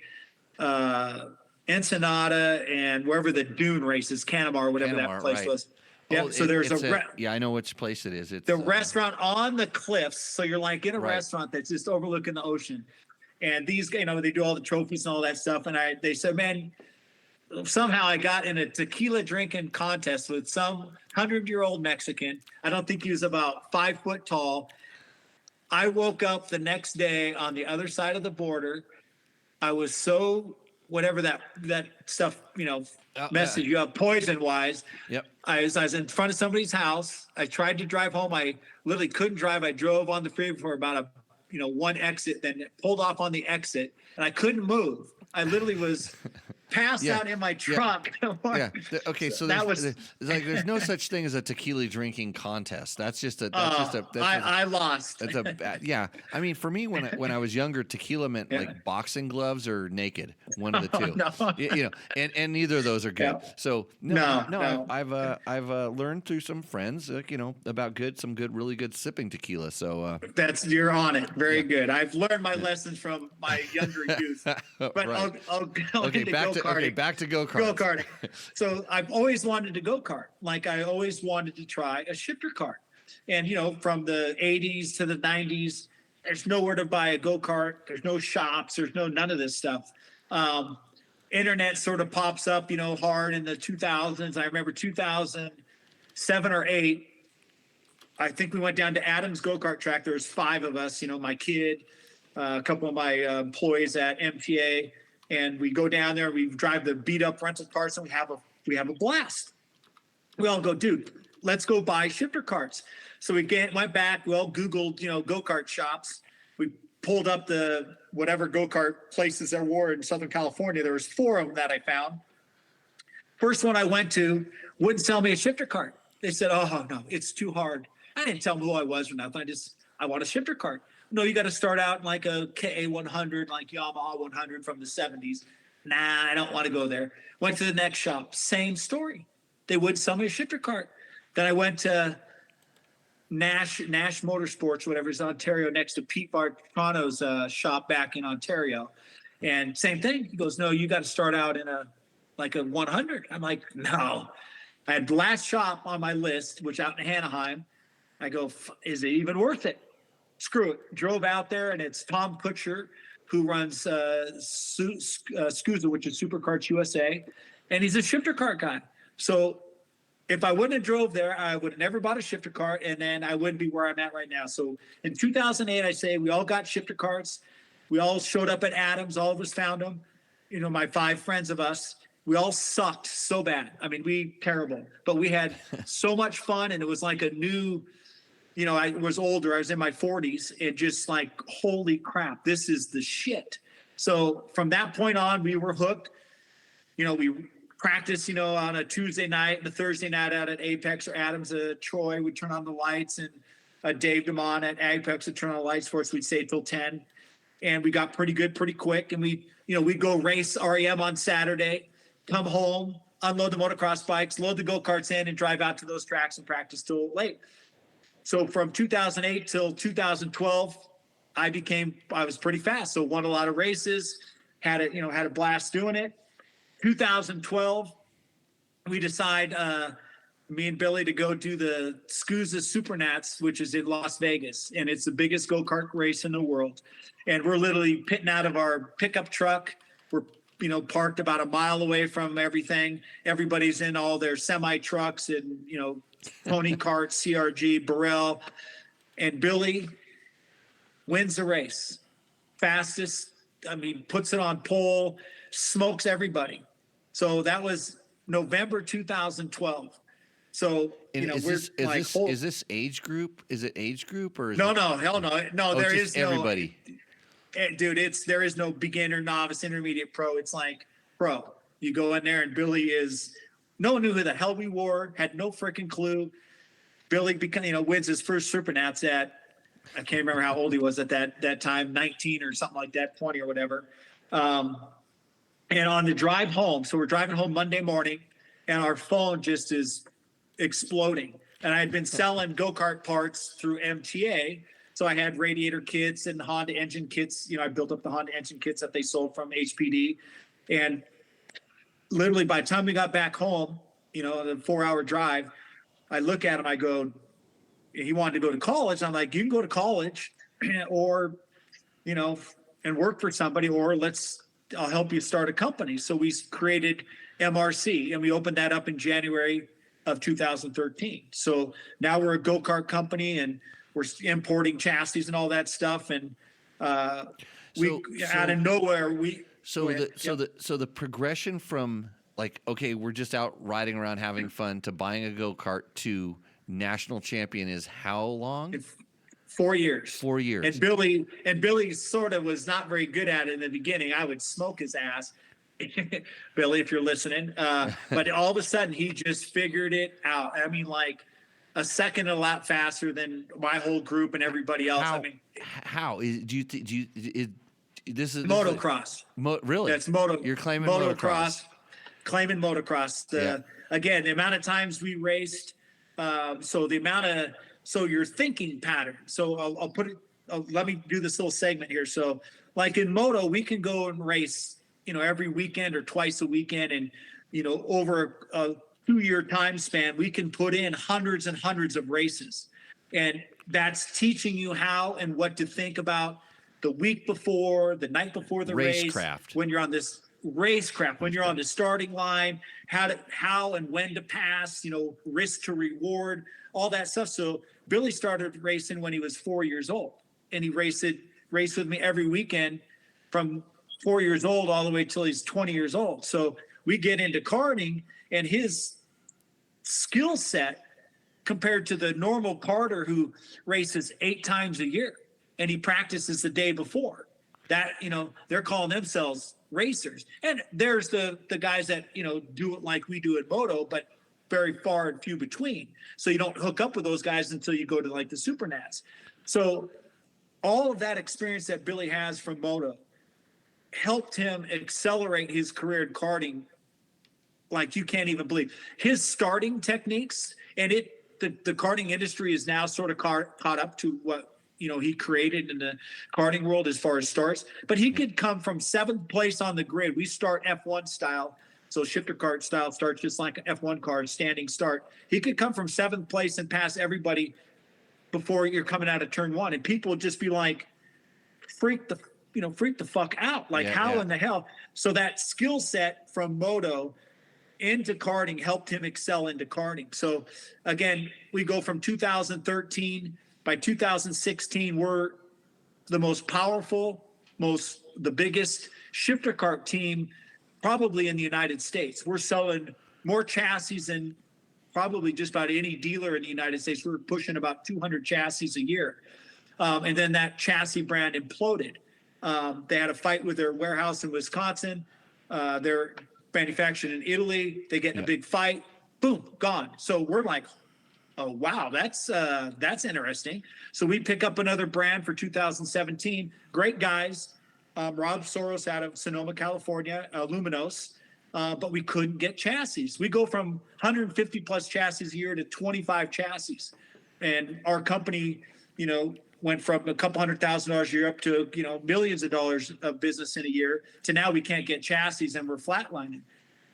Ensenada and wherever the Dune races, Canamar, whatever that place was. Yeah, so there's I know which place it is. It's the restaurant on the cliffs. So you're like in a restaurant that's just overlooking the ocean. And these, they do all the trophies and all that stuff. And they said, man, somehow I got in a tequila drinking contest with some 100-year-old Mexican. I don't think he was about 5 foot tall. I woke up the next day on the other side of the border. I was so whatever that stuff, message you up poison wise. Yep. I was in front of somebody's house. I tried to drive home. I literally couldn't drive. I drove on the freeway for about one exit, then pulled off on the exit, and I couldn't move. I literally was passed out in my truck. Yeah. Okay. So there's no such thing as a tequila drinking contest. I lost. That's a bad. Yeah. I mean, for me, when I was younger, tequila meant like boxing gloves or naked, one of the two. No. And neither of those are good. Yeah. So no. I've learned through some friends, about some really good sipping tequila. So you're on it. Very good. I've learned my lessons from my younger youth. But right. I'll back to go-karting. Go-karting. So I've always wanted to go-kart. Like I always wanted to try a shifter kart. And, from the 80s to the 90s, there's nowhere to buy a go-kart. There's no shops. There's none of this stuff. Internet sort of pops up, hard in the 2000s. I remember 2007 or 8. I think we went down to Adams go-kart track. There was 5 of us, my kid, a couple of my employees at MTA. And we go down there, we drive the beat up rental cars, and we have a blast. We all go, dude, let's go buy shifter carts. So we went back, we all Googled, go-kart shops. We pulled up the whatever go-kart places there were in Southern California. There was 4 of them that I found. First one I went to wouldn't sell me a shifter cart. They said, oh no, it's too hard. I didn't tell them who I was or nothing. I want a shifter cart. No, you got to start out in like a KA 100, like Yamaha 100 from the 70s. Nah, I don't want to go there. Went to the next shop, same story. They would sell me a shifter cart. Then I went to Nash Motorsports, whatever is in Ontario, next to Pete Bartrano's shop back in Ontario. And same thing. He goes, no, you got to start out in a 100. I'm like, no. I had the last shop on my list, which out in Anaheim. I go, is it even worth it? Screw it. Drove out there, and it's Tom Kutcher, who runs SCUSA, which is Supercarts USA, and he's a shifter cart guy. So if I wouldn't have drove there, I would have never bought a shifter cart, and then I wouldn't be where I'm at right now. So in 2008, I say we all got shifter carts. We all showed up at Adams. All of us found them. You know, my 5 friends of us, we all sucked so bad. I mean, terrible, but we had so much fun, and it was like a new, you know, I was older. I was in my 40s, and just like, holy crap, this is the shit. So from that point on, we were hooked. You know, we practice, you know, on a Tuesday night and a Thursday night out at Apex or Adams, Troy would turn on the lights, and Dave DeMond at Apex would turn on the lights for us. We'd stay till 10, and we got pretty good pretty quick. And we'd go race REM on Saturday, come home, unload the motocross bikes, load the go-karts in, and drive out to those tracks and practice till late. So from 2008 till 2012, I was pretty fast. So won a lot of races, had a blast doing it. 2012, we decide, me and Billy, to go do the SCUSA Supernats, which is in Las Vegas, and it's the biggest go-kart race in the world. And we're literally pitting out of our pickup truck. We're, you know, parked about a mile away from everything. Everybody's in all their semi trucks and, you know, pony carts, CRG, Burrell, and Billy wins the race. Fastest, I mean, puts it on pole, smokes everybody. So that was November 2012. So, And you know, is this age group? Is it age group or is no, it, hell no. No, there is no everybody. Dude, there is no beginner, novice, intermediate, pro. It's like pro. You go in there, and Billy no one knew who the hell we were, had no freaking clue. Billy wins his first Supernats at, I can't remember how old he was at that time, 19 or something like that, 20 or whatever. And on the drive home, so we're driving home Monday morning, and our phone just is exploding. And I had been selling go-kart parts through MTA. So I had radiator kits and Honda engine kits. You know, I built up the Honda engine kits that they sold from HPD. And literally by the time we got back home, you know, the 4-hour drive, I look at him, I go, he wanted to go to college. I'm like, you can go to college or, you know, and work for somebody, or I'll help you start a company. So we created MRC, and we opened that up in January of 2013. So now we're a go-kart company, and we're importing chassis and all that stuff. And out of nowhere, the progression from like, okay, we're just out riding around having fun, to buying a go-kart to national champion is how long? 4 years. 4 years. And Billy sort of was not very good at it in the beginning. I would smoke his ass. Billy, if you're listening. But all of a sudden he just figured it out. I mean, like a second a lot faster than my whole group and everybody else. This is motocross. Really? That's You're claiming motocross. Claiming motocross. Again, the amount of times we raced. So your thinking pattern. So I'll put it. Let me do this little segment here. So, like in moto, we can go and race, you know, every weekend or twice a weekend, and you know, over a 2-year time span, we can put in hundreds and hundreds of races, and that's teaching you how and what to think about the week before, the night before the race, when you're on this racecraft, when you're on the starting line, how and when to pass, you know, risk to reward, all that stuff. So Billy started racing when he was 4 years old, and he raced with me every weekend from 4 years old all the way till he's 20 years old. So we get into karting, and his skill set compared to the normal karter who races 8 times a year and he practices the day before, that, you know, they're calling themselves racers. And there's the guys that, you know, do it like we do at moto, but very far and few between. So you don't hook up with those guys until you go to like the Supernats. So all of that experience that Billy has from moto helped him accelerate his career in karting like you can't even believe. His starting techniques, and the karting industry is now sort of caught up to what, you know, he created in the karting world as far as starts. But he could come from 7th place on the grid. We start F1 style. So shifter kart style starts just like an F1 car, standing start. He could come from 7th place and pass everybody before you're coming out of turn 1. And people would just be like, freak the freaked the fuck out. Like, how in the hell? So that skill set from moto into karting helped him excel into karting. So again, we go from 2013. By 2016, we're the most powerful, the biggest shifter kart team probably in the United States. We're selling more chassis than probably just about any dealer in the United States. We're pushing about 200 chassis a year. And then that chassis brand imploded. They had a fight with their warehouse in Wisconsin. They're manufactured in Italy. They get in a big fight. Boom, gone. So we're like, oh, wow, that's interesting. So we pick up another brand for 2017. Great guys. Rob Soros out of Sonoma, California, Luminos. But we couldn't get chassis. We go from 150 plus chassis a year to 25 chassis. And our company, went from a couple $100,000 a year up to, millions of dollars of business in a year to now we can't get chassis and we're flatlining.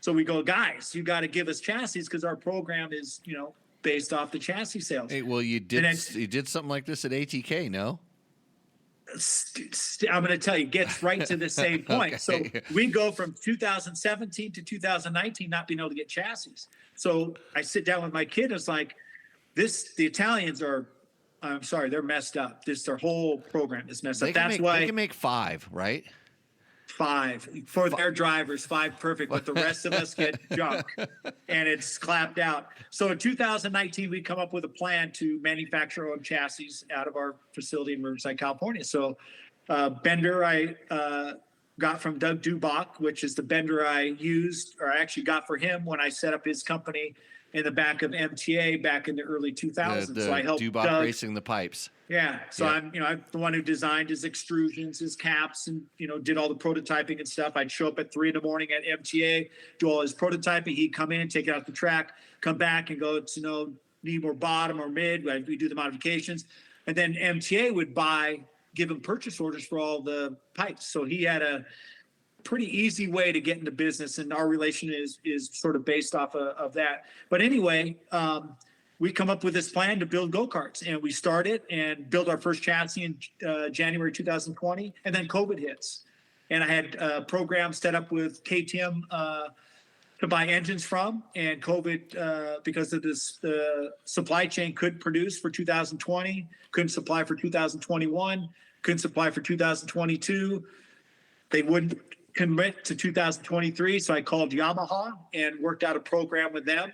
So we go, guys, you got to give us chassis because our program is, based off the chassis sales. Hey, well, you did something like this at ATK, no? I'm going to tell you, gets right to the same point. Okay. So we go from 2017 to 2019 not being able to get chassis. So I sit down with my kid. It's like, the Italians are, I'm sorry, they're messed up. Their whole program is messed up. That's why they can make 5, right? 5 for their drivers, 5 perfect, but the rest of us get junk, and it's clapped out. So in 2019, we come up with a plan to manufacture our own chassis out of our facility in Riverside, California. So bender I got from Doug Dubach, which is the bender I used, or I actually got for him when I set up his company in the back of MTA back in the early 2000s. So I helped Dubach Doug racing the pipes. Yeah. So I'm the one who designed his extrusions, his caps, and, did all the prototyping and stuff. I'd show up at 3 a.m. at MTA, do all his prototyping. He'd come in, take it out the track, come back and go, need more bottom or mid. We do the modifications. And then MTA would give him purchase orders for all the pipes. So he had a pretty easy way to get into business. And our relation is sort of based off of that. But anyway, we come up with this plan to build go-karts, and we started and built our first chassis in January 2020, and then COVID hits. And I had a program set up with KTM to buy engines from, and COVID, because of this, the supply chain couldn't produce for 2020, couldn't supply for 2021, couldn't supply for 2022. They wouldn't commit to 2023, so I called Yamaha and worked out a program with them.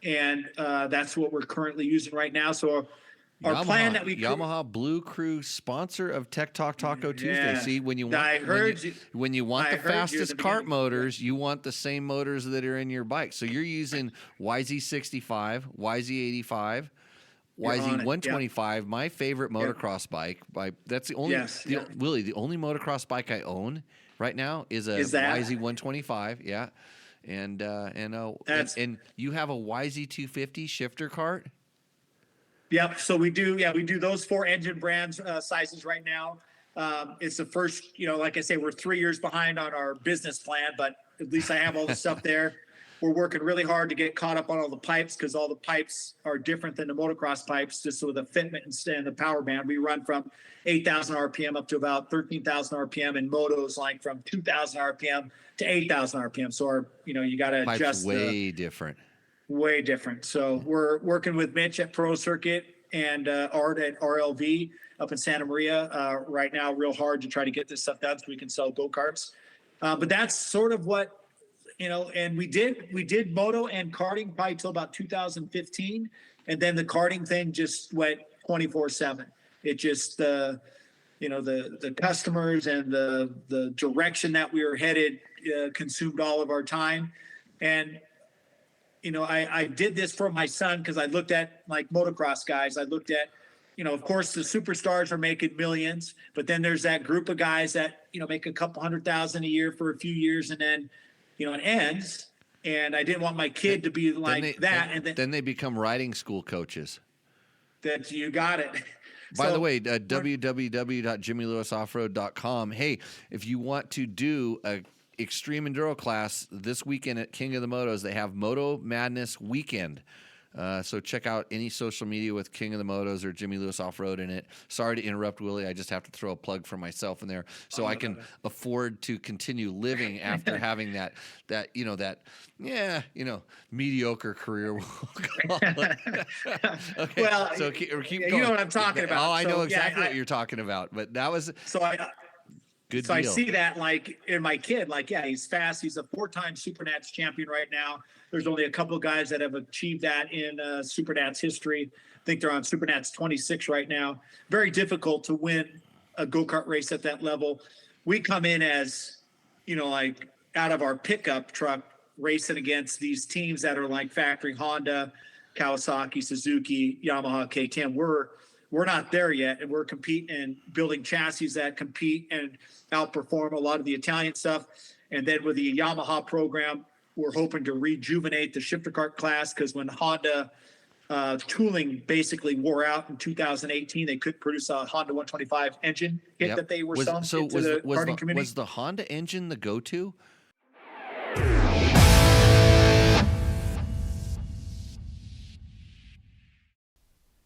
And that's what we're currently using right now. So our plan that Yamaha Blue Crew, sponsor of Tech Talk Taco Tuesday. See, when you want the fastest kart motors, you want the same motors that are in your bike. So you're using YZ65, YZ85, YZ125, my favorite motocross bike. That's the only Willie, the only motocross bike I own right now is a YZ125. Yeah. And you have a YZ250 shifter kart? Yep. So we do those 4 engine brands sizes right now. It's the first, like I say, we're 3 years behind on our business plan, but at least I have all the stuff there. We're working really hard to get caught up on all the pipes because all the pipes are different than the motocross pipes, just so the fitment and the power band. We run from 8,000 RPM up to about 13,000 RPM, and motos like from 2,000 RPM to 8,000 RPM. So our, you got to adjust. Way different. So we're working with Mitch at Pro Circuit and Art at RLV up in Santa Maria right now, real hard to try to get this stuff done so we can sell go-karts. But that's sort of what, and we did moto and karting probably till about 2015. And then the karting thing just went 24/7. It just, the customers and the direction that we were headed consumed all of our time. And, I did this for my son because I looked at like motocross guys. I looked at, of course the superstars are making millions, but then there's that group of guys that, make a couple $100,000 a year for a few years and then, it ends. And I didn't want my kid to be like that. And then they become riding school coaches. That you got it. By the way, www.jimmylewisoffroad.com. Hey, if you want to do a extreme enduro class this weekend at King of the Motos, they have Moto Madness Weekend. So check out any social media with King of the Motos or Jimmy Lewis Off-Road in it. Sorry to interrupt, Willie. I just have to throw a plug for myself in there so I can afford to continue living after having that mediocre career. We'll call it. Okay. Well, so keep going. You know what I'm talking about. Oh, I know So, exactly what you're talking about. But that was good. So deal. I see that like in my kid, he's fast. He's a 4-time Supernats champion right now. There's only a couple of guys that have achieved that in Supernats history. I think they're on Supernats 26 right now. Very difficult to win a go-kart race at that level. We come in as, out of our pickup truck racing against these teams that are like factory Honda, Kawasaki, Suzuki, Yamaha, K10. We're not there yet, and we're competing and building chassis that compete and outperform a lot of the Italian stuff. And then with the Yamaha program, we're hoping to rejuvenate the shifter kart class, because when Honda tooling basically wore out in 2018, they couldn't produce a Honda 125 engine kit that they were selling to the karting community. Was the Honda engine the go-to?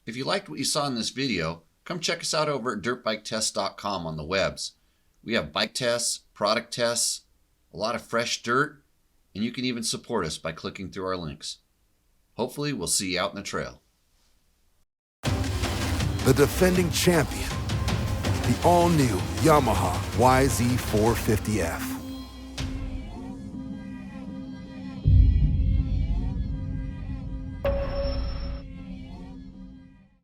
If you liked what you saw in this video, come check us out over at dirtbiketest.com on the webs. We have bike tests, product tests, a lot of fresh dirt, and you can even support us by clicking through our links. Hopefully, we'll see you out in the trail. The defending champion, the all-new Yamaha YZ450F.